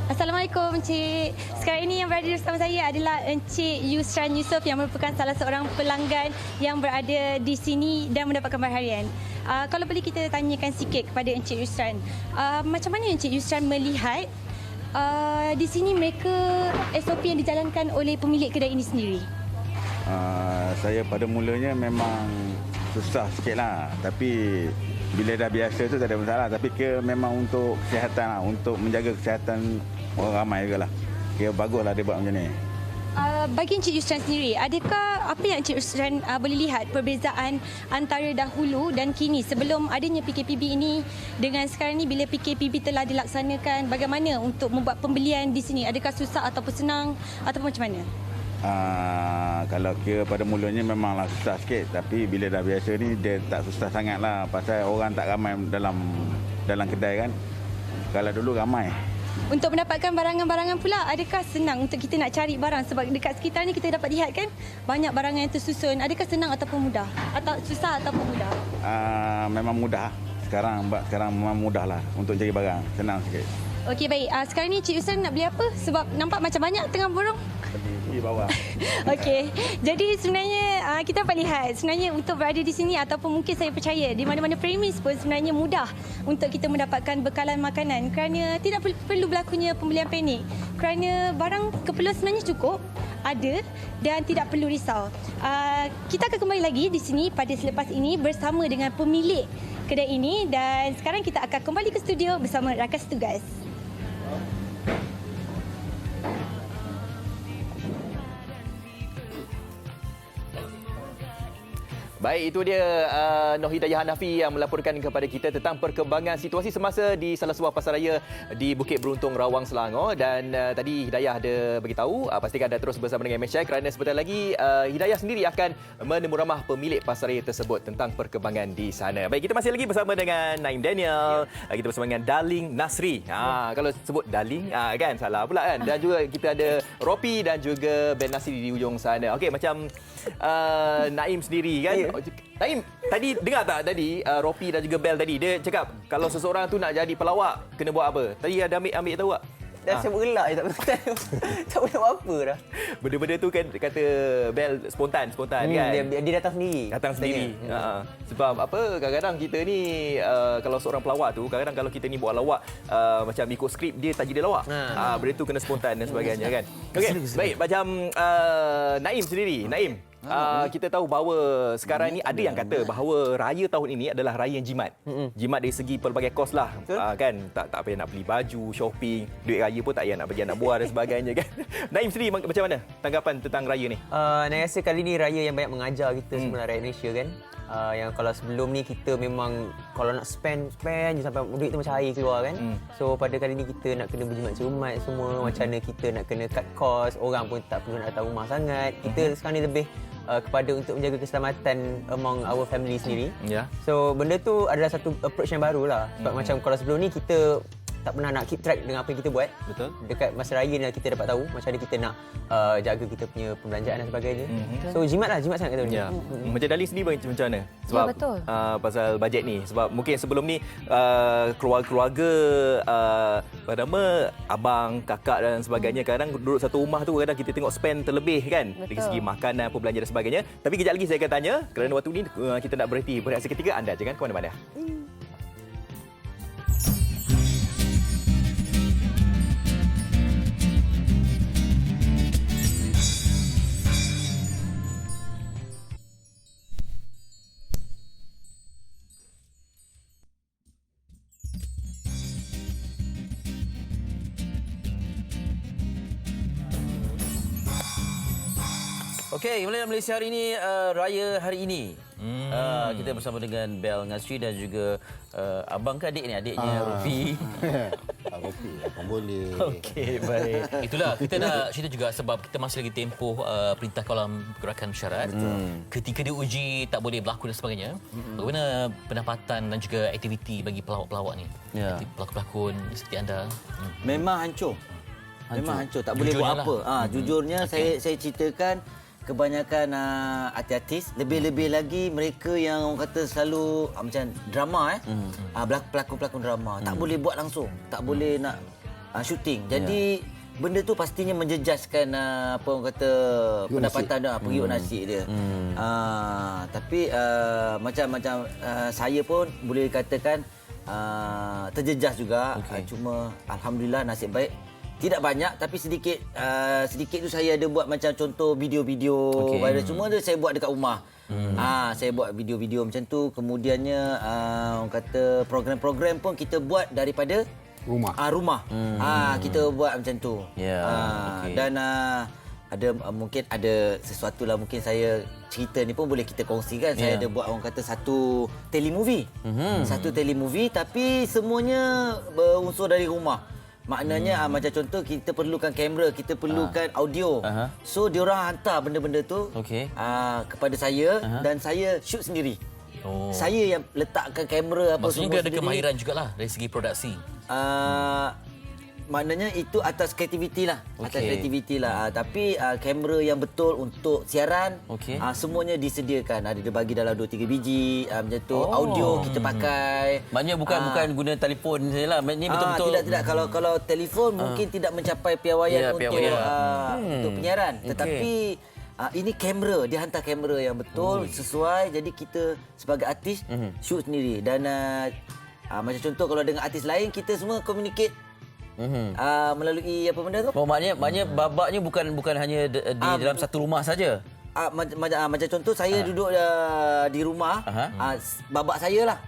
Assalamualaikum Encik. Sekarang ini yang berada bersama saya adalah Encik Yusran Yusof yang merupakan salah seorang pelanggan yang berada di sini dan mendapatkan barangan harian. Kalau boleh kita tanyakan sikit kepada Encik Yusran, macam mana Encik Yusran melihat di sini mereka SOP yang dijalankan oleh pemilik kedai ini sendiri? Saya pada mulanya memang susah sikit lah. Tapi bila dah biasa tu tak ada masalah. Tapi memang untuk kesihatan lah. Untuk menjaga kesihatan orang ramai juga lah. Baguslah dia buat macam ni. Bagi Encik Yusran sendiri, adakah apa yang Encik Yusran boleh lihat perbezaan antara dahulu dan kini sebelum adanya PKPB ini dengan sekarang ni bila PKPB telah dilaksanakan, bagaimana untuk membuat pembelian di sini? Adakah susah ataupun senang ataupun macam mana? Kalau kira pada mulanya memanglah susah sikit, tapi bila dah biasa ni dia tak susah sangat lah pasal orang tak ramai dalam kedai kan. Kalau dulu ramai. Untuk mendapatkan barangan-barangan pula, adakah senang untuk kita nak cari barang? Sebab dekat sekitar ni kita dapat lihat kan banyak barangan yang tersusun. Adakah senang ataupun mudah? Atau susah ataupun mudah? Memang mudah. Sekarang memang mudah lah untuk cari barang. Senang sikit. Okey, baik. Sekarang ni Cik Yusran nak beli apa? Sebab nampak macam banyak tengah borong. Di bawah. Okey. Jadi sebenarnya kita dapat lihat sebenarnya untuk berada di sini ataupun mungkin saya percaya di mana-mana premis pun sebenarnya mudah untuk kita mendapatkan bekalan makanan kerana tidak perlu berlakunya pembelian panik. Kerana barang keperluan sebenarnya cukup, ada dan tidak perlu risau. Kita akan kembali lagi di sini pada selepas ini bersama dengan pemilik kedai ini dan sekarang kita akan kembali ke studio bersama rakan setugas. Baik, itu dia Nur Hidayah Hanafi yang melaporkan kepada kita tentang perkembangan situasi semasa di salah sebuah pasaraya di Bukit Beruntung, Rawang, Selangor. Dan tadi Hidayah ada beritahu, pastikan anda terus bersama dengan MSI kerana sebentar lagi Hidayah sendiri akan menemu ramah pemilik pasaraya tersebut tentang perkembangan di sana. Baik, kita masih lagi bersama dengan Naim Daniel, kita bersama dengan Darling Nasri. Kalau sebut Darling kan salah pula kan. Dan juga kita ada Ropi dan juga Ben Nasri di ujung sana. Okey, macam Naim sendiri kan. Naim, tadi dengar tak tadi Ropi dan juga Bel tadi dia cakap kalau seseorang tu nak jadi pelawak kena buat apa? Tadi ada ambil tahu tak? Dah saya gelak je tak boleh buat apa dah. Benda-benda tu kan kata Bel spontan kan. Dia datang sendiri. Sebab apa kadang-kadang kita ni kalau seorang pelawak tu kadang-kadang kalau kita ni buat lawak macam ikut skrip dia tak jadi lawak. Benda tu kena spontan dan sebagainya kan. Okey, baik macam Naim sendiri. Naim, kita tahu bahawa sekarang ni ada yang kata bahawa raya tahun ini adalah raya yang jimat. Jimat dari segi pelbagai kos lah. Kan tak payah nak beli baju, shopping, duit raya pun tak payah nak bagi anak buah dan sebagainya kan. Naim sendiri macam mana tanggapan tentang raya ni? Saya rasa kali ni raya yang banyak mengajar kita sebenarnya rakyat Malaysia kan. Yang kalau sebelum ni kita memang kalau nak spend je sampai duit tu macam air keluar kan. So pada kali ni kita nak kena berjimat cermat semua, macam mana kita nak kena cut cost, orang pun tak perlu nak datang rumah sangat. Kita sekarang ni lebih kepada untuk menjaga keselamatan among our family sendiri. So benda tu adalah satu approach yang baru lah. Sebab macam kalau sebelum ni kita tak pernah nak keep track dengan apa yang kita buat. Betul. Dekat masa raya ni kita dapat tahu macam mana kita nak jaga kita punya pembelanjaan dan sebagainya. So jimat sangat kata ni. Macam Dali sendiri macam mana? Sebab betul. Pasal bajet ni. Sebab mungkin sebelum ni keluarga abang, kakak dan sebagainya kadang duduk satu rumah tu kadang kita tengok spend terlebih kan. Dari segi makanan, berbelanja dan sebagainya. Tapi kejap lagi saya akan tanya kerana waktu ni kita nak berhenti berehat seketika. Anda jangan ke mana-mana. Okey, Malaysia Malaysia hari ini, raya hari ini. Kita bersama dengan Bel Ngasri dan juga abang ke adik ni? Adiknya Rufi. Rufi, abang boleh. Okey, baik. Itulah, kita nak cerita juga sebab kita masih lagi tempoh perintah kawalan pergerakan syarat. Ketika diuji tak boleh berlakon dan sebagainya. Bagaimana pendapatan dan juga aktiviti bagi pelawak-pelawak ni? Pelakon-pelakon seperti anda. Memang hancur. Memang hancur. Tak boleh buat apa. Jujurnya saya ceritakan kebanyakan artis, lebih-lebih lagi mereka yang orang kata selalu macam drama pelakon-pelakon drama tak boleh buat langsung, tak boleh nak syuting. Jadi benda tu pastinya menjejaskan apa orang kata pendapatan dah, periuk nasi dia. Tapi macam saya pun boleh katakan terjejas juga. Cuma alhamdulillah nasib baik. Tidak banyak tapi sedikit tu saya ada buat macam contoh video-video viral. Semua tu saya buat dekat rumah. Saya buat video-video macam tu. Kemudiannya orang kata program-program pun kita buat daripada rumah. Kita buat macam tu. Dan ada mungkin ada sesuatu lah mungkin saya cerita ni pun boleh kita kongsikan. Saya ada buat orang kata satu telemovie. Satu telemovie tapi semuanya berunsur dari rumah. Maknanya macam contoh kita perlukan kamera, kita perlukan audio. So diorang hantar benda-benda tu kepada saya dan saya shoot sendiri. Saya yang letakkan kamera apa semua. Maksudnya ada kemahiran jugalah dari segi produksi. Maknanya itu atas kreativiti lah. Atas kreativiti lah. Tapi kamera yang betul untuk siaran semuanya disediakan. Ada dia bagi dalam 2-3 biji macam tu. Audio kita pakai. Maknanya bukan guna telefon sajalah. Ini betul-betul. Tidak. Kalau telefon mungkin tidak mencapai piawaian untuk penyiaran. Tetapi ini kamera, dia hantar kamera yang betul sesuai. Jadi kita sebagai artis shoot sendiri. Dan macam contoh kalau dengan artis lain kita semua communicate melalui apa benda tu? Maknanya babaknya bukan hanya di dalam satu rumah saja. Macam contoh saya duduk di rumah, babak saya lah.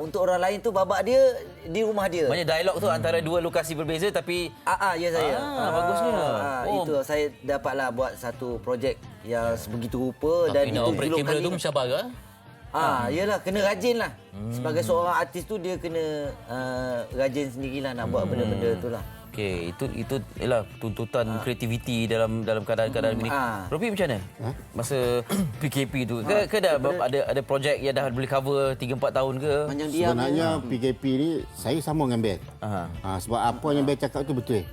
Untuk orang lain tu babak dia di rumah dia. Maknanya dialog tu antara dua lokasi berbeza tapi ya saya. Bagusnya. Itu saya dapatlah buat satu projek yang sebegitu rupa dan itu operate kamera tu mencabar ke? Yalah, kena rajin lah. Sebagai seorang artis tu dia kena rajin sendirilah nak buat benda-benda tu lah. Okey, itu ialah tuntutan kreativiti dalam keadaan-keadaan ini. Rofi macam mana? Masa PKP tu ke dah ada projek yang dah boleh cover 3-4 tahun ke? Sebenarnya PKP ni saya sama dengan Ben. Sebab apa yang Ben cakap tu betul.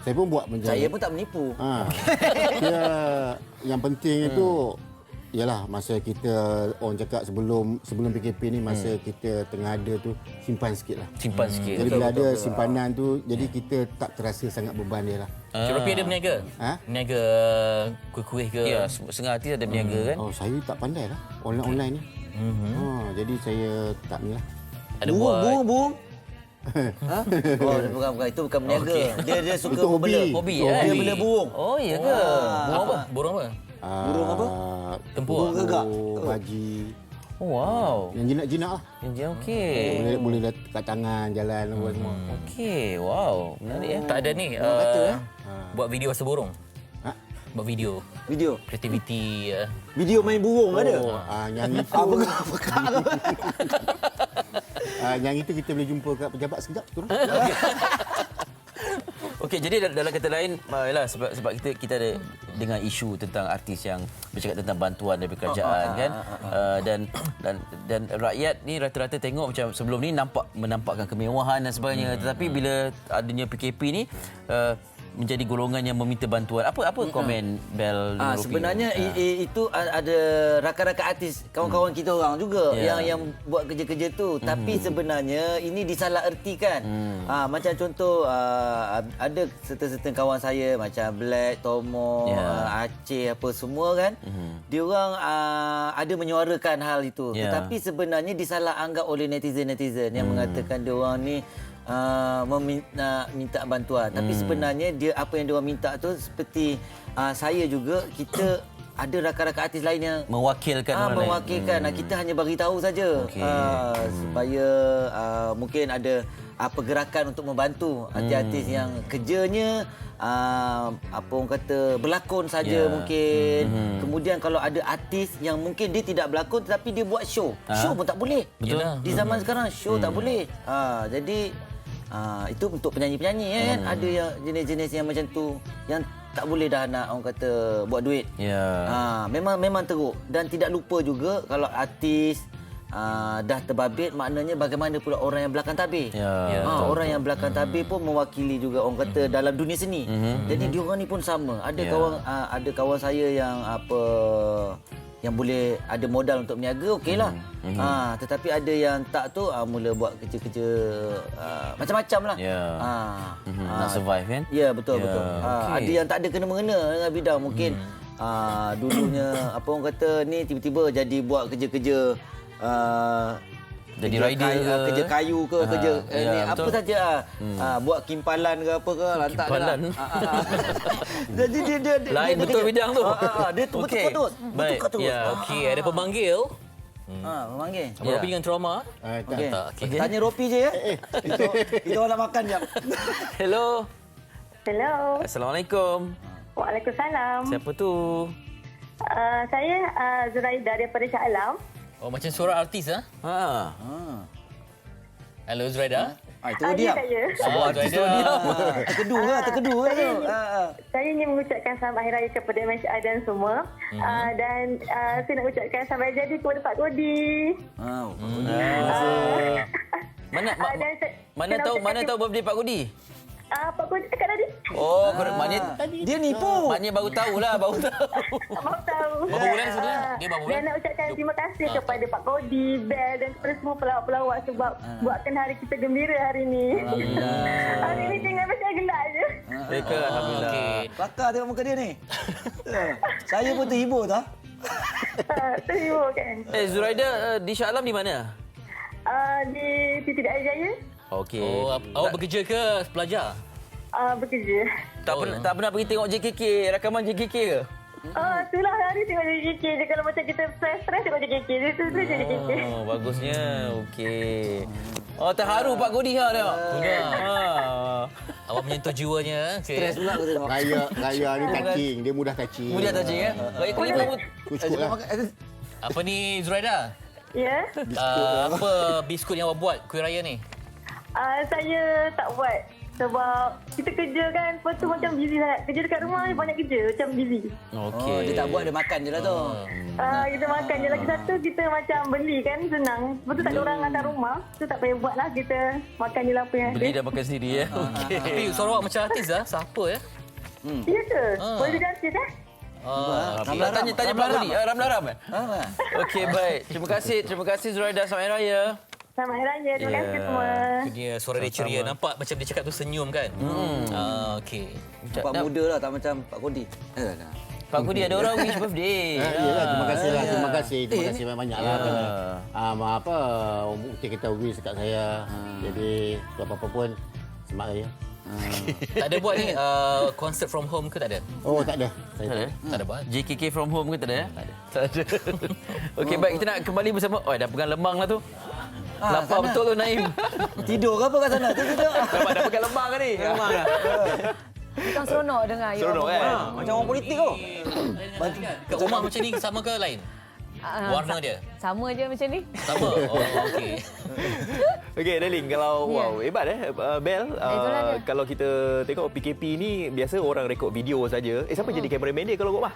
Saya pun buat menjadi. Saya pun tak menipu. Yang penting itu yalah masa kita orang cakap sebelum PKP ni masa kita tengah ada tu simpan sikit lah. Simpan sikit. Jadi bila ada simpanan tu jadi kita tak terasa sangat beban dia lah. Cik Rofi ada berniaga? Berniaga kuih-kuih ke? Ya, setengah artis ada berniaga kan? Saya tak pandai lah online ni. Jadi saya tak ni lah. Ada buat? Burung. Bukan. Itu bukan berniaga. Dia suka hobi. Dia bela burung. Oh, iya ke? Burung apa? Burung apa? Tempur. Burung gagak. Haji. Oh, wow. Yang jinak-jinak lah. Yang jinak, okey. Boleh kat tangan, jalan apa semua. Okey, wow. Menarik ya. Tak ada ni. Buat video pasal burung. Buat video. Video? Kreativiti. Video main burung ada? Yang itu. Yang itu kita boleh jumpa kat pejabat sekejap. Okey, jadi dalam kata lain, yalah, sebab kita ada dengar isu tentang artis yang bercakap tentang bantuan dari kerajaan kan, dan rakyat ni rata-rata tengok macam sebelum ni menampakkan kemewahan dan sebagainya, tetapi bila adanya PKP ni menjadi golongan yang meminta bantuan. Apa komen Bel? Sebenarnya itu ada rakan-rakan artis, kawan-kawan kita orang juga yang buat kerja-kerja tu. Tapi sebenarnya ini disalahertikan. Macam contoh ada certain kawan saya macam Black, Tomo, Aceh apa semua kan. Dia orang ada menyuarakan hal itu. Tetapi sebenarnya disalah anggap oleh netizen-netizen yang mengatakan dia orang ni minta bantuan. Tapi sebenarnya apa yang dia orang minta tu seperti saya juga, kita ada rakan-rakan artis lain yang mewakilkan orang lain. Kita hanya bagi tahu saja supaya mungkin ada pergerakan untuk membantu artis-artis yang kerjanya apa orang kata berlakon saja mungkin. Kemudian kalau ada artis yang mungkin dia tidak berlakon tetapi dia buat show. Show pun tak boleh. Betul. Di zaman sekarang show tak boleh. Jadi itu untuk penyanyi-penyanyi kan. Ada yang jenis-jenis yang macam tu yang tak boleh dah nak orang kata buat duit. Memang teruk. Dan tidak lupa juga kalau artis dah terbabit, maknanya bagaimana pula orang yang belakang tabir. Orang yang belakang tabir pun mewakili juga orang kata dalam dunia seni. Jadi diorang ni pun sama. Ada kawan saya yang yang boleh ada modal untuk berniaga, okeylah. Tetapi ada yang tak tu mula buat kerja-kerja macam-macam lah. Nak survive kan? Ya, betul. Ada yang tak ada kena-mengena dengan bidang. Mungkin dulunya apa orang kata ni tiba-tiba jadi buat kerja-kerja jadi rider ke, kerja kayu ke, kerja ni apa saja buat kimpalan ke apa ke, lantak kimpalan. Jadi dia lain betul bidang tu. Dia tu betul. Baik. Okey, ada pemanggil. Pemanggil. Abang Ropi dengan trauma. Okay. Tanya Ropi je ya. Kita orang nak makan jap. Hello. Assalamualaikum. Waalaikumsalam. Siapa tu? Saya Zuraida daripada Shah Alam. Oh, macam suara artis Hello Zuraida. Itu dia. Sebuah artis tu dia. Terkedu ke? Saya ingin mengucapkan selamat hari raya kepada MHI dan semua. Dan saya nak ucapkan selamat hari jadi kepada Pak Kodi. Mana tahu birthday Pak Kodi? Pak Kodi cakap tadi. Oh, maknanya dia nipu. Maknanya baru tahulah, baru tahu. Berapa bulan sebenarnya? Dia berapa bulan? Dan nak ucapkan terima kasih kepada Pak Kodi, Bel dan kepada semua pelawak-pelawak sebab buatkan hari kita gembira hari ini. Hari ini jangan macam gelak je. Alhamdulillah. Pakar tengok muka dia ni. Saya pun terhibur tak? Terhibur kan. Zuraida di Shah Alam di mana? Di Titi Daya Jaya. Okey. Awak bekerja ke pelajar? Bekerja. Tak pernah pergi tengok JKK, rakaman JKK ke? Itulah hari tengok JKK je. Kalau macam kita stres tengok JKK. Itu saja JKK. Oh, bagusnya. Okey. Oh, terharu Pak Kodi tengok. Awak menyentuh jiwanya. Stres pula aku tengok. Raya ni touching. Dia mudah touching. Mudah touching ya? Baik, kau pun cukup lah. Apa ni Zuraida? Ya. Apa biskut yang awak buat kuih raya ni? Saya tak buat sebab kita kerja kan, lepas tu macam busy sangat. Kerja dekat rumah ni banyak kerja, macam busy. Okey. Dia tak buat, dia makan je lah tu. Kita makan je. Lagi satu, kita macam beli kan, senang. Lepas tu tak ada orang hantar rumah, tu tak payah buat lah. Kita makan je lah apa yang ada. Beli dan makan sendiri ya. Okey. Tapi suara awak macam artis lah. Siapa ya? Ya ke? Boleh jadi artis Tanya Pak Kodi. Ramlaram Okey, baik. Terima kasih Zuraida. Selamat Hari Raya. Selamat Hari Raya. Terima kasih semua. Dia suara dia ceria. Nampak macam dia cakap tu senyum kan? Okey. Nampak muda lah, tak macam Pak Kodi. Pak Kodi ada orang wish birthday. Yalah, terima kasih lah. Terima kasih banyak lah. Kita wish kat saya. Jadi apa-apa pun selamat raya. Tak ada buat ni concert from home ke tak ada? Oh, tak ada. Tak ada? Tak ada buat. JKK from home ke tak ada? Tak ada. Okey, baik, kita nak kembali bersama. Oh, dah pegang lemang lah tu. Lapar sana. betul tu Naim. Tidur ke apa kat sana? Tidur. Dah pegang lemang kan ni? Lemang dah. Bukan seronok dengar. Seronok kan? Macam orang politik tu. Kat rumah macam ni sama ke lain? Warna dia? Sama je macam ni. Sama? Oh, okey. Okey, darling, kalau wow, hebat Bel. Kalau kita tengok PKP ni biasa orang rekod video saja. Siapa jadi kameraman dia kalau kat rumah?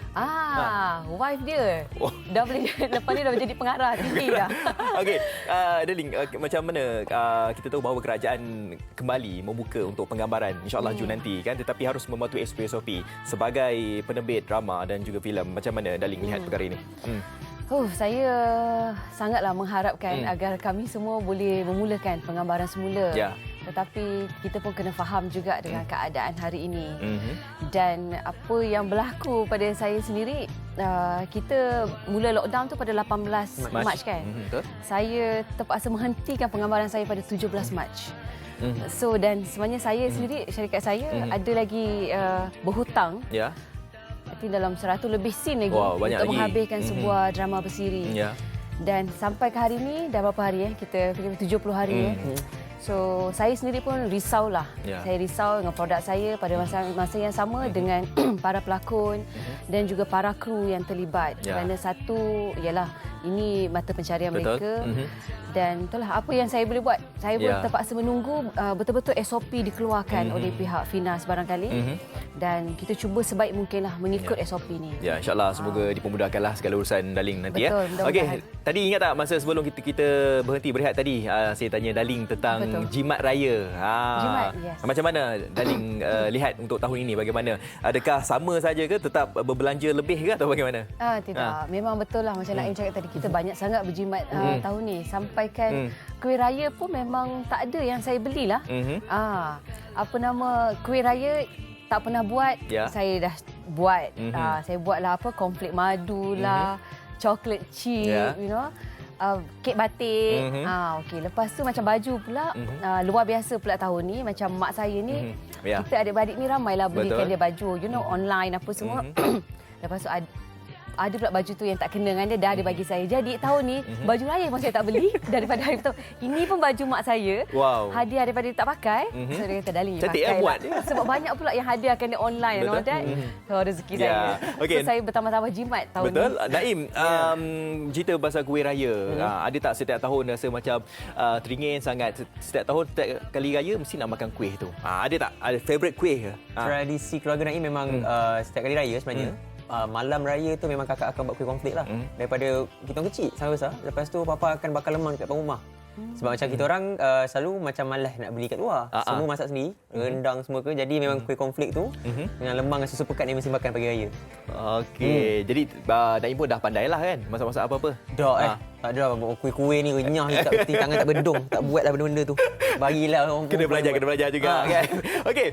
Wife dia. Dah boleh lepas ni dah jadi pengarah TV dah. Okey, darling, macam mana kita tahu bahawa kerajaan kembali membuka untuk penggambaran insya-Allah Jun nanti kan, tetapi harus mematuhi SOP sebagai penerbit drama dan juga filem. Macam mana darling lihat perkara ini? Saya sangatlah mengharapkan agar kami semua boleh memulakan penggambaran semula. Tetapi kita pun kena faham juga dengan keadaan hari ini. Dan apa yang berlaku pada saya sendiri, kita mula lockdown tu pada 18 Mac kan. Saya terpaksa menghentikan penggambaran saya pada 17 Mac. So dan sebenarnya saya sendiri, syarikat saya ada lagi berhutang. I think dalam 100 lebih scene lagi untuk menghabiskan sebuah drama bersiri. Dan sampai ke hari ini, dah berapa hari kita 70 hari So, saya sendiri pun risaulah. Saya risau dengan produk saya pada masa yang sama dengan para pelakon dan juga para kru yang terlibat. Kerana satu ialah ini mata pencarian mereka. Dan itulah apa yang saya boleh buat. Saya pun terpaksa menunggu betul-betul SOP dikeluarkan oleh pihak Finas barangkali. Dan kita cuba sebaik mungkinlah mengikut SOP ni. Ya, insya-Allah semoga dipermudahkanlah segala urusan Darling nanti. Okey, tadi ingat tak masa sebelum kita berhenti berehat tadi, saya tanya Darling tentang jimat raya. Jimat, Macam mana Darling lihat untuk tahun ini, bagaimana? Adakah sama saja ke, tetap berbelanja lebih ke atau bagaimana? Tidak. Memang betul lah macam Naim cakap tadi, kita banyak sangat berjimat tahun ni. Sampaikan kuih raya pun memang tak ada yang saya belilah. Kuih raya tak pernah buat, saya dah buat. Saya buatlah cornflake madu lah, chocolate chip, kek batik. Okey, lepas tu macam baju pula, luar biasa pula tahun ni, macam mak saya ni, kita adik-beradik ni ramailah belikan dia baju, online apa semua. Lepas tu ada pula baju tu yang tak kena dengan dia, dah dia bagi saya. Jadi tahun ni baju raya pun saya tak beli daripada hari tu. Ini pun baju mak saya. Hadiah daripada dia tak pakai. So dia kata Darling pakai lah. Sebab banyak pula yang hadiahkan dia online and all that. So rezeki saya. So saya bertambah-tambah jimat tahun ni. Naim, cerita pasal kuih raya. Ada tak setiap tahun rasa macam teringin sangat, setiap tahun setiap kali raya mesti nak makan kuih tu? Ada tak? Ada favourite kuih ke? Tradisi keluarga Naim memang setiap kali raya sebenarnya. Malam raya tu memang kakak akan buat kuih konflik lah. Daripada kita orang kecil sampai besar. Lepas tu papa akan bakar lemang dekat rumah. Sebab macam kita orang selalu macam malas nak beli kat luar. Semua masak sendiri, rendang semua ke. Jadi memang kuih konflik tu dengan lemang dan susu pekat ni mesti makan pagi raya. Okey, jadi Naim pun dah pandai lah kan masak-masak apa-apa? Dah tak ada kuih-kuih ni renyah ni tak berhenti, tangan tak berdung, tak buatlah benda-benda tu. Bagilah orang kena belajar juga kan. Okey,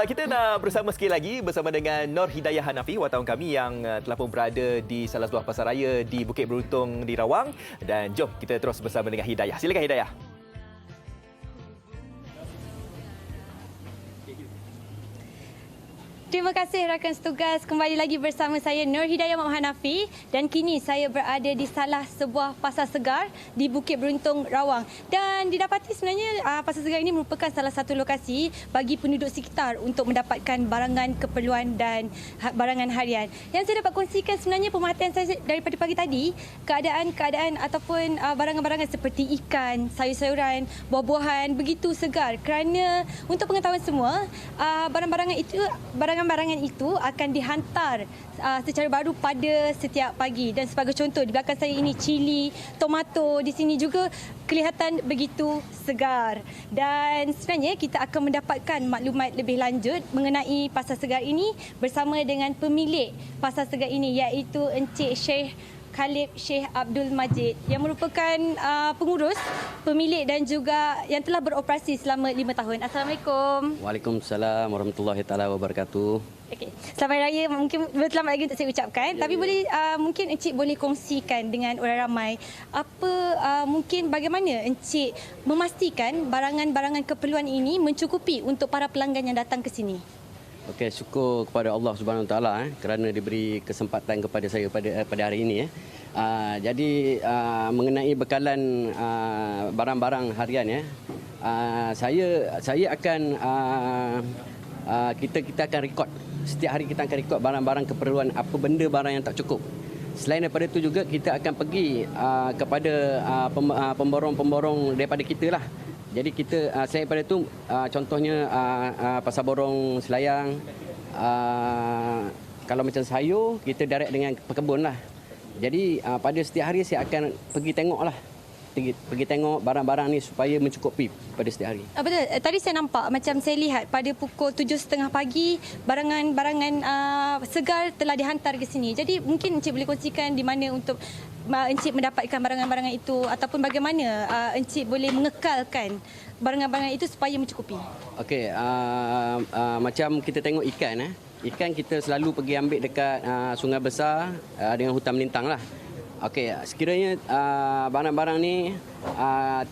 kita nak bersama sekali lagi bersama dengan Nur Hidayah Hanafi, wartawan kami yang telah pun berada di salah sebuah pasar raya di Bukit Beruntung di Rawang, dan jom kita terus bersama dengan Hidayah. Silakan Hidayah. Terima kasih rakan setugas. Kembali lagi bersama saya Nur Hidayah Muhammad Hanafi, dan kini saya berada di salah sebuah pasar segar di Bukit Beruntung, Rawang. Dan didapati sebenarnya pasar segar ini merupakan salah satu lokasi bagi penduduk sekitar untuk mendapatkan barangan keperluan dan barangan harian. Yang saya dapat kongsikan sebenarnya pemerhatian saya daripada pagi tadi, keadaan ataupun barangan-barangan seperti ikan, sayur-sayuran, buah-buahan begitu segar, kerana untuk pengetahuan semua, barangan-barangan itu akan dihantar secara baru pada setiap pagi. Dan sebagai contoh, di belakang saya ini cili, tomato, di sini juga kelihatan begitu segar. Dan sebenarnya kita akan mendapatkan maklumat lebih lanjut mengenai pasar segar ini bersama dengan pemilik pasar segar ini, iaitu Encik Syekh Khalib Sheikh Abdul Majid yang merupakan pengurus, pemilik dan juga yang telah beroperasi selama 5 tahun. Assalamualaikum. Waalaikumsalam warahmatullahi taala wabarakatuh. Okey. Selamat Hari Raya mungkin selamat lagi untuk saya ucapkan. Tapi boleh mungkin Encik boleh kongsikan dengan orang ramai apa mungkin bagaimana Encik memastikan barangan-barangan keperluan ini mencukupi untuk para pelanggan yang datang ke sini. Okey, syukur kepada Allah Subhanahu Wa Taala kerana diberi kesempatan kepada saya pada hari ini. Jadi mengenai bekalan barang-barang harian saya akan kita akan rekod. Setiap hari kita akan rekod barang-barang keperluan apa benda barang yang tak cukup. Selain daripada itu juga kita akan pergi kepada pemborong-pemborong daripada kita lah. Jadi kita selain daripada itu contohnya pasar borong Selayang, kalau macam sayur kita direct dengan pekebun lah. Jadi pada setiap hari saya akan pergi tengok lah. Pergi tengok barang-barang ni supaya mencukupi pada setiap hari. Betul. Tadi saya nampak macam saya lihat pada pukul 7.30 pagi barangan-barangan segar telah dihantar ke sini. Jadi mungkin Encik boleh kongsikan di mana untuk Encik mendapatkan barangan-barangan itu ataupun bagaimana Encik boleh mengekalkan barangan-barangan itu supaya mencukupi. Okey, macam kita tengok ikan. Ikan kita selalu pergi ambil dekat sungai besar dengan hutan melintang lah. Okey, sekiranya barang-barang ni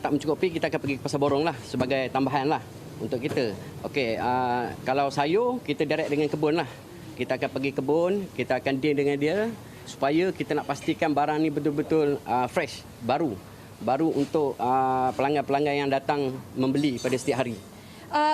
tak mencukupi, kita akan pergi ke pasar borong lah sebagai tambahan lah untuk kita. Okey, kalau sayur, kita direct dengan kebun lah. Kita akan pergi kebun, kita akan deal dengan dia supaya kita nak pastikan barang ni betul-betul fresh, baru untuk pelanggan-pelanggan yang datang membeli pada setiap hari.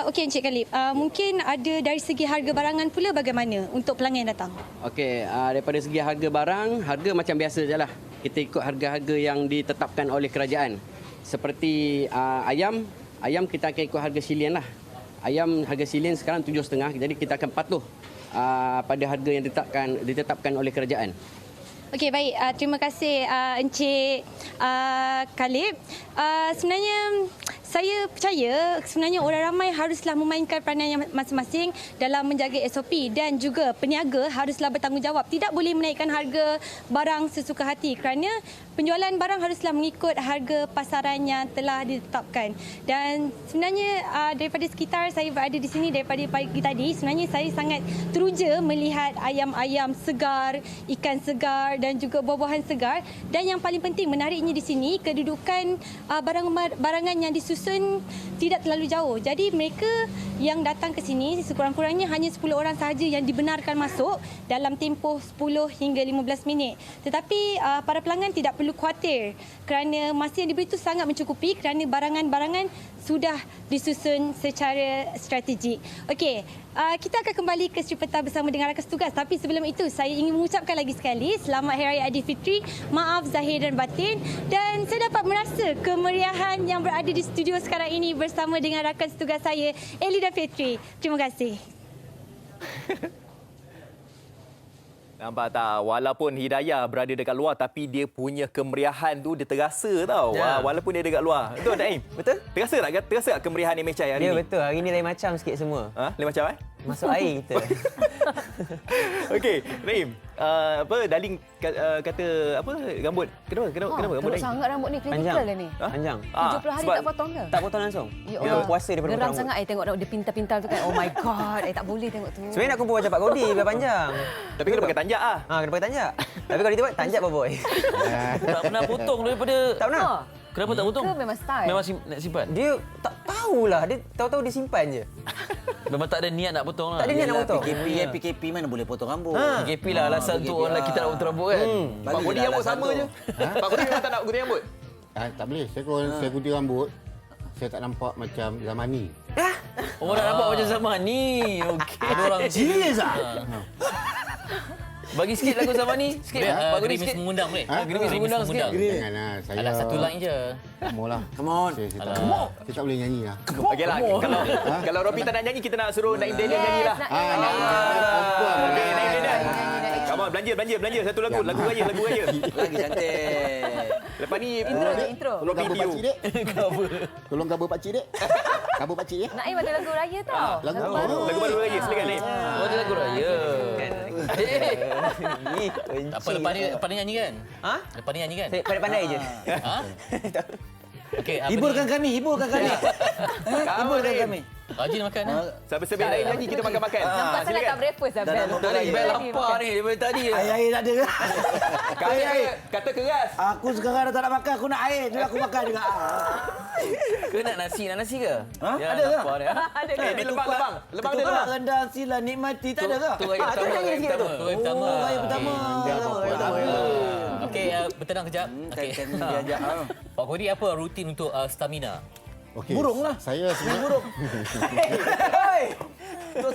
Okey Encik Khalib, mungkin ada dari segi harga barangan pula bagaimana untuk pelanggan yang datang? Okey, daripada segi harga barang, harga macam biasa je lah. Kita ikut harga-harga yang ditetapkan oleh kerajaan. Seperti ayam kita akan ikut harga silian lah. Ayam harga silian sekarang 7.5, jadi kita akan patuh pada harga yang ditetapkan oleh kerajaan. Okey, baik. Terima kasih Encik Khalib. Sebenarnya saya percaya sebenarnya orang ramai haruslah memainkan peranan yang masing-masing dalam menjaga SOP dan juga peniaga haruslah bertanggungjawab. Tidak boleh menaikkan harga barang sesuka hati kerana penjualan barang haruslah mengikut harga pasaran yang telah ditetapkan. Dan sebenarnya daripada sekitar saya berada di sini daripada pagi tadi, sebenarnya saya sangat teruja melihat ayam-ayam segar, ikan segar dan juga buah-buahan segar. Dan yang paling penting menariknya di sini kedudukan barangan yang disusun tidak terlalu jauh. Jadi mereka yang datang ke sini sekurang-kurangnya hanya 10 orang sahaja yang dibenarkan masuk dalam tempoh 10 hingga 15 minit. Tetapi para pelanggan tidak perlu khawatir kerana masa yang diberi itu sangat mencukupi kerana barangan-barangan sudah disusun secara strategik. Okey, kita akan kembali ke Sri Peta bersama dengan rakan tugas. Tapi sebelum itu saya ingin mengucapkan lagi sekali Selamat Hari Raya Aidilfitri, maaf zahir dan batin. Dan saya dapat merasa kemeriahan yang berada di studio sekarang ini bersama dengan rakan tugas saya Eli dan Fitri. Terima kasih. Nampak tak? Walaupun Hidayah berada dekat luar tapi dia punya kemeriahan tu dia terasa tau. Ya. Walaupun dia dekat luar. Betul tak Im? Betul? Terasa tak? Terasa tak kemeriahan MHI hari ni? Ya betul. Hari ni lain macam sikit semua. Lain macam Masuk air kita. Okey, Naim. Daling kata apa rambut. Kenapa rambut Naim? Sangat rambut ni kritikal lah ni. Panjang. 70 hari tak potong ke? Tak potong langsung. Ya Allah. Puasa dia potong geram rambut. sangat tengok dia pintal-pintal tu kan. Oh my god, tak boleh tengok tu. Sebenarnya nak kumpul macam Pak Godi biar panjang. Tapi kena pakai tanjak ah. Kena pakai tanjak. Tapi kalau dia buat tanjak apa boy? Tak pernah potong daripada tak pernah. Kenapa tak potong? Ke memang style? Memang nak simpan. Dia tak tahulah. Dia tahu-tahu dia simpan je. Memang tak ada niat nak potong lah. Tak ada niat nak potong. PKP mana boleh potong rambut. PKP lah alasan untuk orang lelaki tak nak potong rambut kan. Pak Godi rambut sama je. Pak Godi memang tak nak gunting rambut. Tak boleh. Saya kalau saya gunting rambut, saya tak nampak macam Zamani. Orang nak nampak macam zaman ni. Okey. Ada orang serius ah. Bagi sikit lagu zaman ni. Sikit. Pak Godi sikit. Mengundang boleh. Grimis mengundang sikit. Janganlah. Saya Alah satu line je. Come on lah. Come on. Saya tak boleh nyanyi lah. Okeylah. Kalau Robi tak nak nyanyi, kita nak suruh Naim Daniel nyanyi lah. Okey, Naim Daniel. Come on, belanja satu lagu raya. Lagi cantik. Lepas ni Intro. Tolong cover pakcik dek. Tolong cover pakcik dek. Cover pakcik ya. Naim ada lagu raya tau. Lagu baru raya, silakan Naim. Oh, ada lagu raya. Tak apa, lepas ni nyanyi kan? Ha? Lepas ni nyanyi kan? Saya pandai-pandai je. Ha? Okey, apa Hiburkan ni? kami. Hiburkan kami. Rajin makan ha? Sambil lain lagi kita makan-makan. Nampak sangat tak breakfast dah, Bel. Bel lapar ni daripada tadi. Air tak ada ke? Kata keras. Aku sekarang dah tak nak makan. Aku nak air. Jadi aku makan juga. Ke nak nasi ke? Ha? Ya, Ada ke? lapar dia. Ada ke? Ni lebang. Ketupat rendang sila nikmati. Tak ada ke? Tu raya pertama. Raya pertama. Okey, bertenang kejap. Okey. Diajak. Pak Kodi, apa rutin untuk stamina? Okey. Burung lah. Saya sebenarnya Burung.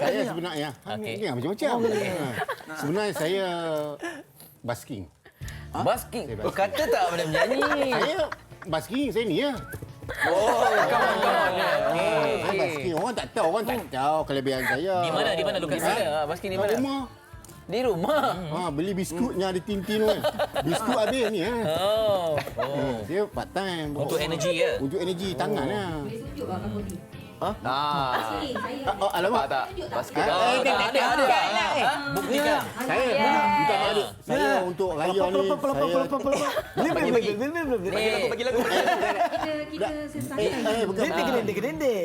saya sebenarnya Okey. ni macam-macam. Sebenarnya saya basking. Basking. Kata tak boleh menyanyi. Saya basking saya ni ya. Kawan-kawan. Saya basking. Orang tak tahu kelebihan saya. Di mana lokasi? Basking di mana? Rumah. Di rumah. Beli biskutnya ada tin-tin kan. Biskut habis ni ya. Dia part time. Untuk energi ya? Untuk energi tangan ya. Alamak tak. Basket. Ada. Buktikan. Saya bukan adik. Saya untuk raya ni Bagi lagu.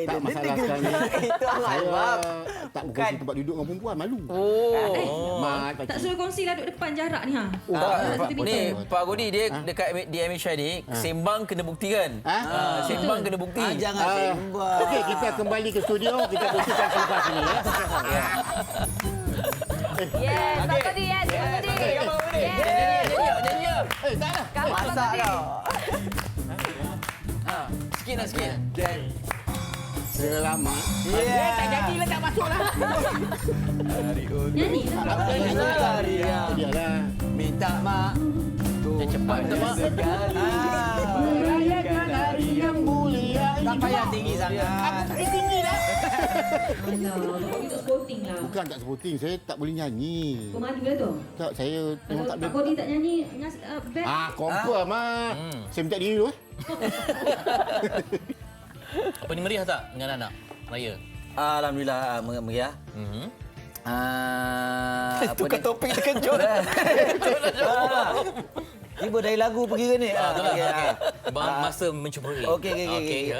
Tak masalah sekarang ni. Saya tak berkongsi tempat duduk dengan perempuan, malu. Tak suruh kongsi lah duduk depan jarak ni ha. Ni Pak Kodi dia dekat di Amisha ni sembang kena buktikan. Sembang kena bukti. Jangan sembang. Okey, kita kembali ke studio. Kita kongsikan selepas ini ya. Yes, Pak Kodi, yes, Pak Kodi. Nyanyi. Tak lah. Masak dah. Sikit. Selamat. Tak jadilah tak masuk lah. Nyanyi lah. Dialah. Minta mak. Cepat mak. Merayakan hari yang mulia. Tak payah tinggi sangat. Tinggi dah. Untuk sporting lah. Bukan tak sporting, saya tak boleh nyanyi. Kau mandi lah tu? Tak, saya memang tak Pak boleh. Kodi tak nyanyi band. Confirm Saya minta diri dulu Apa ni, meriah tak dengan anak raya? Alhamdulillah meriah. Tukar topik terkejut. Tiba dari lagu pergi ke ni? Masa mencuburi. Okey.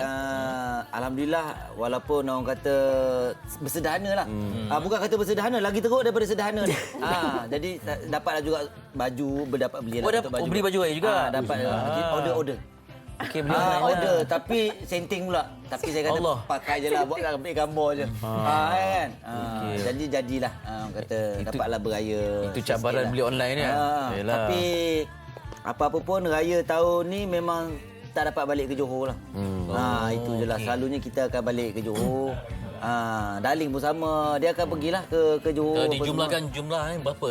Alhamdulillah, walaupun orang kata bersederhana lah. Bukan kata bersederhana, lagi teruk daripada sederhana ni. Jadi dapatlah juga baju, berdapat beli baju. Beli baju raya juga. Dapat order. Okey, beli order tapi senting pula. Tapi saya kata pakai je lah, buat ambil gambar je. Kan? Jadilah orang kata dapatlah beraya. Itu cabaran beli online ya. Tapi apa-apa pun raya tahun ni memang tak dapat balik ke Johor lah. Itu je lah. Selalunya kita akan balik ke Johor. Darling pun sama. Dia akan pergilah ke Johor. Dijumlahkan jumlah ni berapa?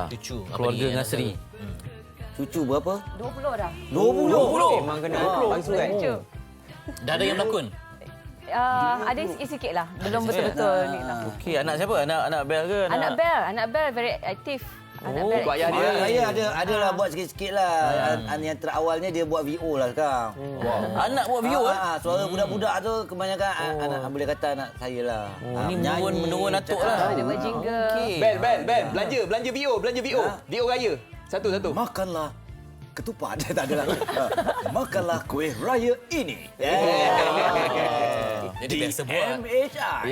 Cucu. Keluarga dengan Seri. Cucu berapa? 20 dah. 20? Memang kena bangsu kan? Dah ada yang berlakon? Ada sikit-sikit lah. Belum betul-betul ni lah. Okey, anak siapa? Anak Bel ke? Anak Bel very aktif. Ikut ayah dia. Raya adalah buat sikit-sikit lah. Yang terawalnya dia buat VO lah sekarang. Anak buat VO suara budak-budak tu kebanyakan anak boleh kata anak saya lah. Ni menurun atuk lah. Ada buat jingle. Bel. Belanja VO. VO raya. Satu. Makanlah ketupat. Tak ada lah. Makanlah kuih raya ini. Jadi biasa buat. MHR.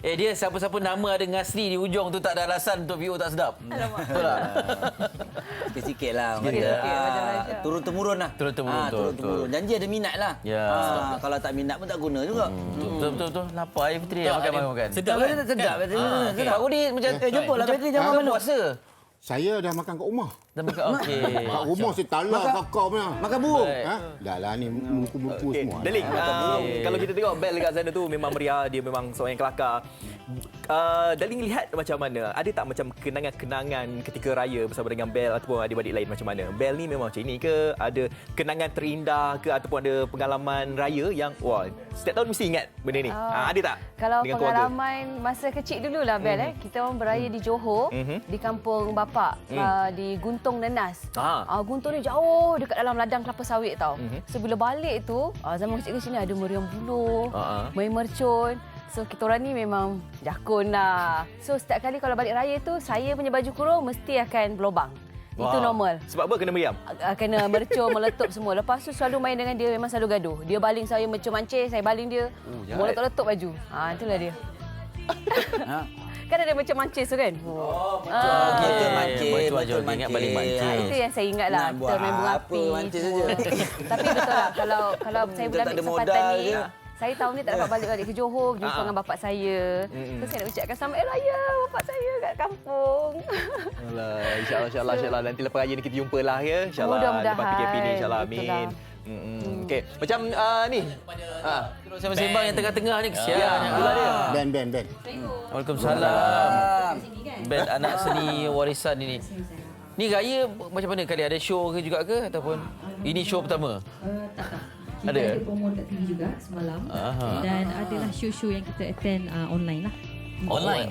Dia siapa-siapa nama ada ngasri di ujung tu tak ada alasan untuk VO tak sedap. Betul tak? Sikit-sikit lah. Turun-temurun lah. Turun-temurun. Janji ada minat lah. Kalau tak minat pun tak guna juga. Betul. Lapar air Fitri makan. Sedap kan? Sedap. Pak Kodi macam jumpalah Fitri jangan makan puasa. Saya dah makan kat rumah. Dah makan okey. Kat rumah saya talak kakak punya. Makan burung. Dah lah ni muku-muku semua. Deling, kalau kita tengok Bel dekat sana tu memang meriah, dia memang seorang yang kelakar. Daling lihat macam mana? Ada tak macam kenangan-kenangan ketika raya bersama dengan Bel ataupun adik-adik lain macam mana? Bel ni memang macam ini ke? Ada kenangan terindah ke ataupun ada pengalaman raya yang setiap tahun mesti ingat benda ni? Ada tak? Kalau dengan pengalaman masa kecil dululah Bel kita orang beraya di Johor, di kampung bapa di Guntung Nenas. Guntung ni jauh dekat dalam ladang kelapa sawit tau. So bila balik tu zaman kecil-kecil ni ada meriam buluh, main mercun. So kita orang ni memang jakun lah. So setiap kali kalau balik raya tu, saya punya baju kurung mesti akan berlubang. Itu normal. Sebab apa kena meriam? Kena mercur, meletup semua. Lepas tu selalu main dengan dia, memang selalu gaduh. Dia baling saya mencur-mancir, saya baling dia. Meletup-letup baju. Itulah dia. Kan ada macam mancing tu kan? Betul mancing. Betul ingat baling mancing. Itu yang saya ingat lah. Kita main bunga api. Tapi betul lah. Kalau saya boleh ambil kesempatan ni, saya tahun ni tak dapat balik ke Johor, jumpa dengan bapak saya. Terus saya nak ucapkan selamat raya bapak saya kat kampung. InsyaAllah. Nanti lepas raya ni kita jumpa lah ya. InsyaAllah. Mudah-mudahan. Lepas PKP ni insyaAllah. Amin. Okey. Macam ni. Sembang yang tengah-tengah ni kesian. Ben. Waalaikumsalam. Ben anak seni warisan ini. Ni raya macam mana kali? Ada show ke juga ke ataupun ini show pertama? Tak. Kita ada promo dekat TV juga semalam. Dan adalah show-show yang kita attend online lah.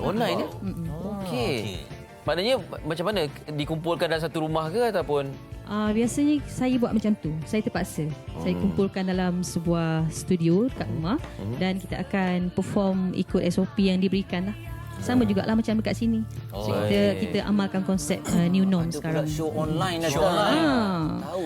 Online ya? Okey. Maknanya macam mana dikumpulkan dalam satu rumah ke ataupun Biasanya saya buat macam tu. Saya terpaksa. Saya kumpulkan dalam sebuah studio dekat rumah dan kita akan perform ikut SOP yang diberikan lah. Sama jugalah macam dekat sini. Kita amalkan konsep new norm sekarang. Show online lah.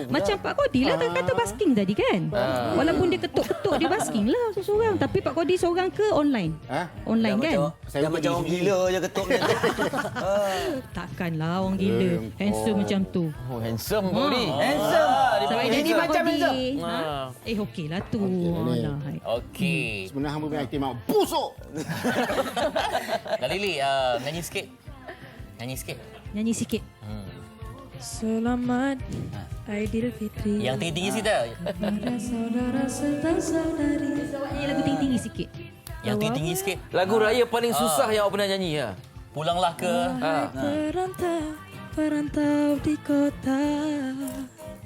Macam Pak Kodi lah kata basking tadi kan. Walaupun dia ketuk-ketuk dia basking lah seorang. Tapi Pak Kodi seorang ke online? Online kan? Saya macam orang gila je ketuk dia. Takkanlah orang gila. Handsome macam tu. Handsome Kodi. Handsome. Sebab ini macam handsome. Okey lah tu. Okey. Sebenarnya hamba punya item busuk. Lili, nyanyi sikit. Nyanyi sikit. Selamat Aidilfitri. Yang tinggi-tinggi sikit dah. Kepada saudara serta saudari. Nyanyi lagu tinggi-tinggi sikit. Yang tinggi-tinggi sikit. Lagu raya paling susah yang awak pernah nyanyi ya? Pulanglah ke. Perantau di kota.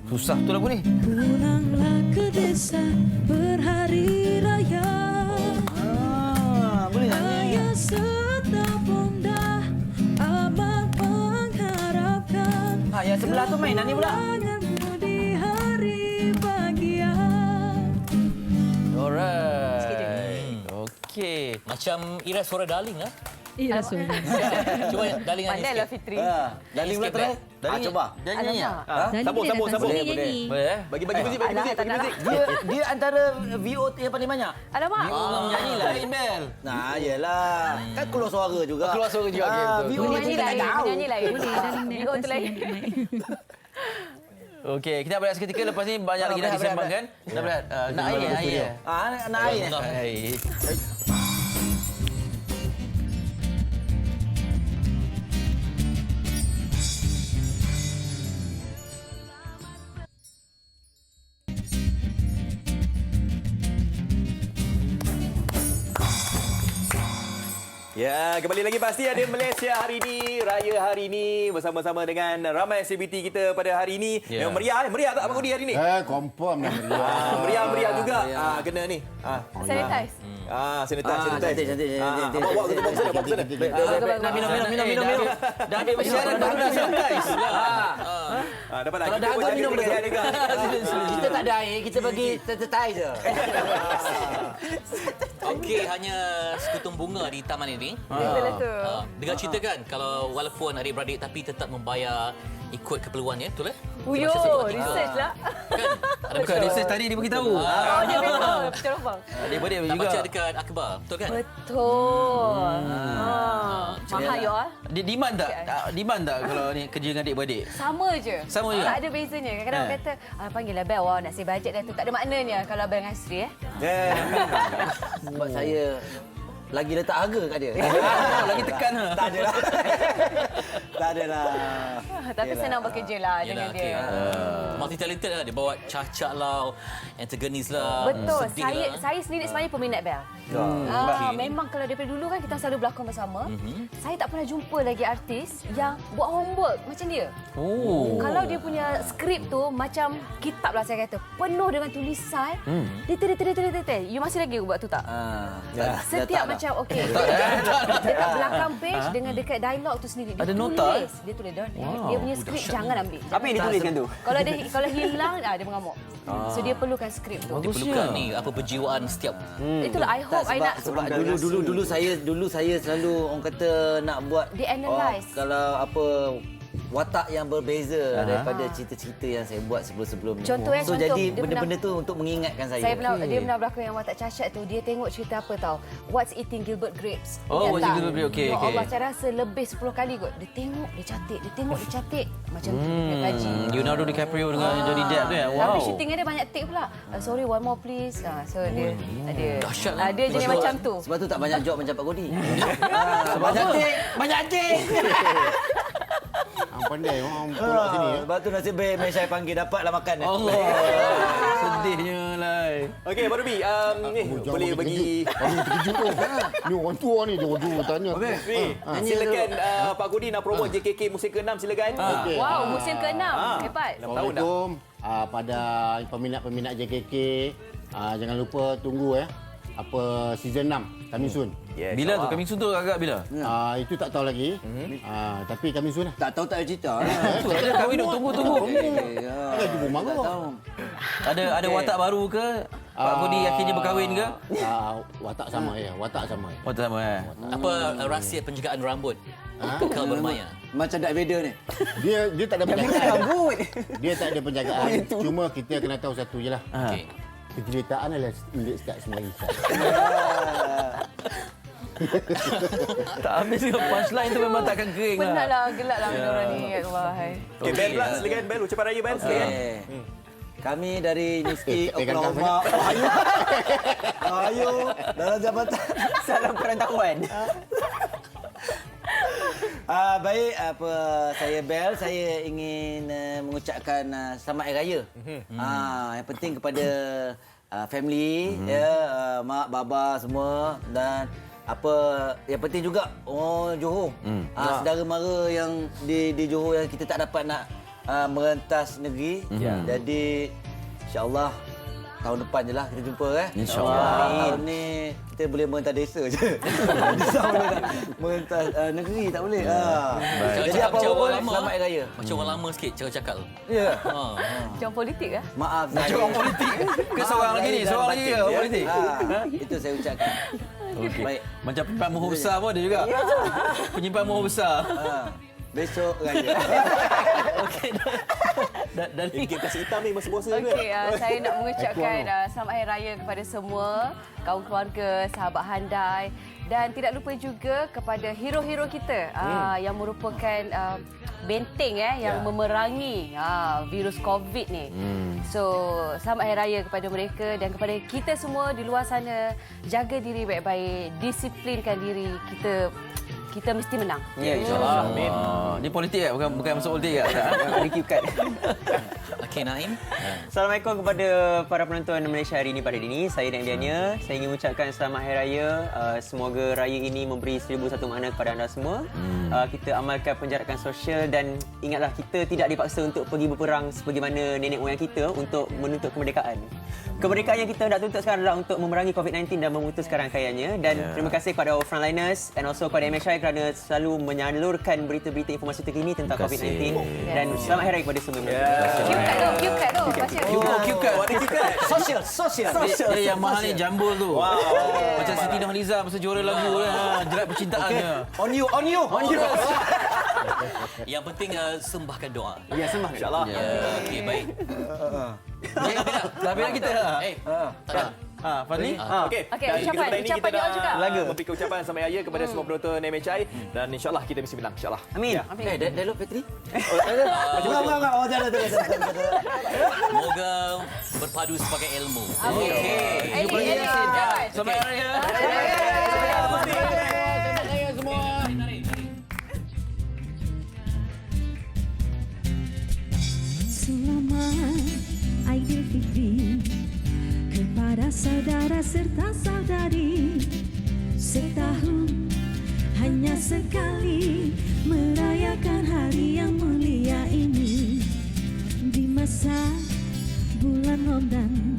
Susah tu lagu ni. Pulanglah ke desa berhari raya. Boleh nyanyi. Ayah serta bunda amat mengharapkan. Yang sebelah tu main nyanyi pula. Di hari bahagia. Alright. Okey. Macam Ira suara Darling lah. Iya, suara. Cuba Darling nyanyi sikit. Pandailah Fitri. Darling pula try. Coba. Nyanyi ya? Sambung. Boleh Bagi muzik. Dia antara VO yang paling banyak. Alamak. Nyanyi lah Imbel. Nah, yelah. Kan keluar suara juga. VO Nyanyi lain. Boleh, Darling naik atas lain. Okey, kita berehat seketika. Lepas ni banyak lagi nak disembangkan. Nak berehat? Nak air? Nak air. Ya, kembali lagi pasti ada Malaysia hari ini, raya hari ini bersama-sama dengan ramai selebriti kita pada hari ini. Yang meriah tak Pak Kodi hari ini? Confirm dah meriah. Meriah juga. Kena ni. Sanitize. Sanitize. Bawa ke tempat sana. Minum. Dah ambil mesyuarat baru dah sanitize. Dapat tak? Kalau dah agak minum boleh. Kita tak ada air, kita bagi sanitize je. Okey, hanya sekutum bunga di taman ini. Dengar cerita kan, kalau walaupun adik-beradik tapi tetap membayar ikut keperluannya, betul tak? Uyo, research lah. Kan? Bukan research tadi dia beritahu. Dia memang betul bang. Adik-beradik Tak juga. baca dekat akhbar, betul kan? Betul. Mahal ya. Dia demand tak kalau ni kerja dengan adik-beradik? Sama je. Sama je? Tak ada bezanya. Kadang-kadang orang kata, panggillah Bel, nak save bajet dah tu. Tak ada maknanya kalau Bel dengan Sri. Sebab saya lagi letak harga kat dia. Lagi tekan lah. Tak adalah. Tapi senang bekerja lah dengan dia. Multi talented lah. Dia bawa Caca lah, antagonis lah. Betul. sedih lah. Saya sendiri sebenarnya peminat Bel. Memang kalau daripada dulu kan kita selalu berlakon bersama. Saya tak pernah jumpa lagi artis yang buat homework macam dia. Kalau dia punya skrip tu macam kitab lah saya kata. Penuh dengan tulisan. Detail. You masih lagi buat tu tak? Setiap macam macam okey. Dekat belakang page dengan dekat dialog tu sendiri. Ada nota? Dia tulis dia punya skrip jangan ambil. Apa yang dituliskan tu? Kalau hilang dia mengamuk. So dia perlukan skrip tu. Dia perlukan ni apa perjiwaan setiap. Itulah I hope I nak sebab dulu saya selalu orang kata nak buat Di-analyse. Kalau apa watak yang berbeza daripada cerita-cerita yang saya buat sebelum-sebelum ni. Contoh jadi benda-benda tu untuk mengingatkan saya. Dia pernah berlakon yang watak cacat tu. Dia tengok cerita apa tahu? What's Eating Gilbert Grapes. What's Eating Gilbert Grapes. Okey. Allah, saya rasa lebih 10 kali kot. Dia tengok, dia cantik. Dia tengok, dia cantik. Macam tu dia kaji. Leonardo DiCaprio dengan Johnny Depp tu ya. Wow. Tapi syutingnya dia banyak take pula. Sorry, one more please. So dia dia jenis macam tu. Sebab tu tak banyak job macam Pak Godi. Sebab banyak take. Pandai orang tolak sini. Sebab tu nasib baik Mesya panggil dapatlah makan. Allah. Sedihnya lah. Okey, Baru Bi, boleh bagi terkejut tu. Ni orang tua ni dia tanya. Silakan Pak Godi nak promote JKK musim ke-6 silakan. Wow, musim ke-6. Hebat. Assalamualaikum pada peminat-peminat JKK. Jangan lupa tunggu season 6 coming soon. Bila tu coming soon tu agak bila? Itu tak tahu lagi. Tapi coming soon lah. Tak tahu tak ada cerita. Kami duk tunggu. Jangan tunggu marah. Ada watak baru ke? Pak Godi akhirnya berkahwin ke? Watak sama ya. Watak sama ya. Apa rahsia penjagaan rambut? Kekal bermaya. Macam Darth Vader ni. Dia tak ada penjagaan. Dia tak ada penjagaan. Cuma kita kena tahu satu je lah. Keceritaan adalah milik Ustaz Ismail. Tak habis ke punchline tu memang takkan kering lah. Penatlah, gelak lah orang ni kat luar. Okey, Bel pula. Silakan Bel. Ucapan raya Bel. Silakan. Kami dari Niski Oklahoma. Ayo dalam jabatan. Salam perantauan. Baik, saya Bel, saya ingin mengucapkan selamat Hari Raya. Yang penting kepada family, mak, baba semua dan yang penting juga orang Johor. Saudara mara yang di Johor yang kita tak dapat nak merentas negeri. Jadi insya-Allah tahun depan je lah kita jumpa InsyaAllah. Tahun ni kita boleh merentas desa je. Desa boleh tak merentas negeri tak boleh. Jadi apa-apa pun selamat Hari Raya. Macam orang lama sikit cara cakap tu. Ya. Macam politik ke? Maaf. Macam orang politik ke seorang lagi ni? Seorang lagi ke orang politik? Itu saya ucapkan. Okey. Baik. Macam penyimpan mohon besar pun ada juga. Penyimpan mohon besar. Besok raya. Okey. Dan Game kasih hitam ni masa puasa ke? Okey, saya nak mengucapkan selamat Hari Raya kepada semua, kaum keluarga, sahabat handai dan tidak lupa juga kepada hero-hero kita yang merupakan benteng yang memerangi virus COVID ni. So, selamat Hari Raya kepada mereka dan kepada kita semua di luar sana. Jaga diri baik-baik, disiplinkan diri kita mesti menang. Ya, insyaAllah. Amin. Ni politik bukan masuk politik Ricky Cut. Okey, Naim. Assalamualaikum kepada para penonton Malaysia hari ini pada ini. Saya Naim Diania. Saya ingin mengucapkan selamat Hari Raya. Semoga raya ini memberi 1001 makna kepada anda semua. Kita amalkan penjarakan sosial dan ingatlah kita tidak dipaksa untuk pergi berperang sebagaimana nenek moyang kita untuk menuntut kemerdekaan. Kemerdekaan yang kita nak tuntut sekarang adalah untuk memerangi COVID-19 dan memutuskan rangkaiannya. Dan terima kasih kepada our frontliners and also kepada MHI kerana selalu menyalurkan berita-berita informasi terkini tentang COVID-19. Dan selamat Hari Raya kepada semua. Cue card tu. Sosial. Dia yang mahal ni jambul tu. Macam Siti Nurhaliza masa juara lagu jerat percintaannya. On you. Yang penting sembahkan doa. Ya, sembahkan. InsyaAllah. Okey, baik. Dah bila kita. Tak Fadli? Okey, ucapan doa juga. Memberikan ucapan selamat Raya kepada semua penonton MHI dan insyaAllah kita mesti menang. InsyaAllah. Amin. Dialog Petri. Semoga berpadu sebagai ilmu. Okey. Selamat Hari Raya. Selamat Aidilfitri kepada saudara serta saudari. Setahun hanya sekali merayakan hari yang mulia ini. Di masa bulan Ramadan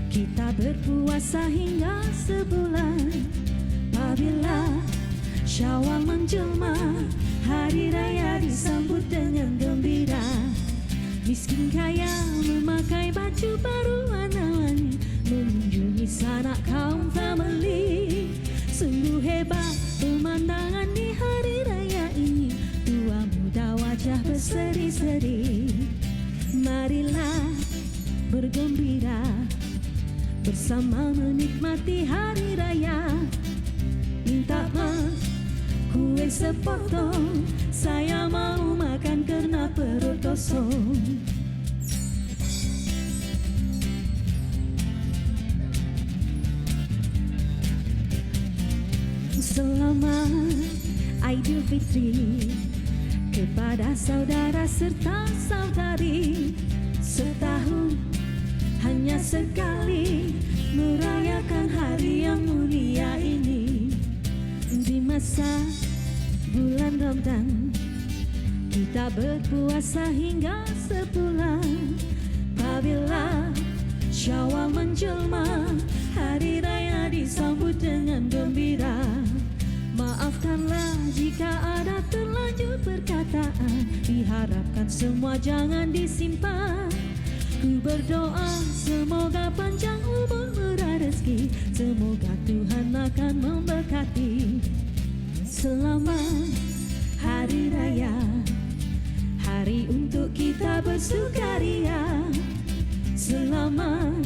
kita berpuasa hingga sebulan Apabila Syawal menjelma, hari raya disambut dengan gembira. Miskin kaya memakai baju baru warna-warni, mengunjungi sanak kaum family. Sungguh hebat pemandangan di hari raya ini, tua muda wajah berseri-seri. Marilah bergembira bersama menikmati hari raya. Minta kue sepotong, saya mau makan karena perut kosong. Selamat Aidilfitri kepada saudara serta saudari. Setahun hanya sekali merayakan hari yang mulia ini. Di masa bulan Ramadan kita berpuasa hingga sebulan. Apabila Syawal menjelma, hari raya disambut dengan gembira. Maafkanlah jika ada terlanjur perkataan, diharapkan semua jangan disimpan. Ku berdoa semoga panjang umur murah rezeki, semoga Tuhan akan memberkati. Selamat Hari Raya, hari untuk kita bersukaria. Selamat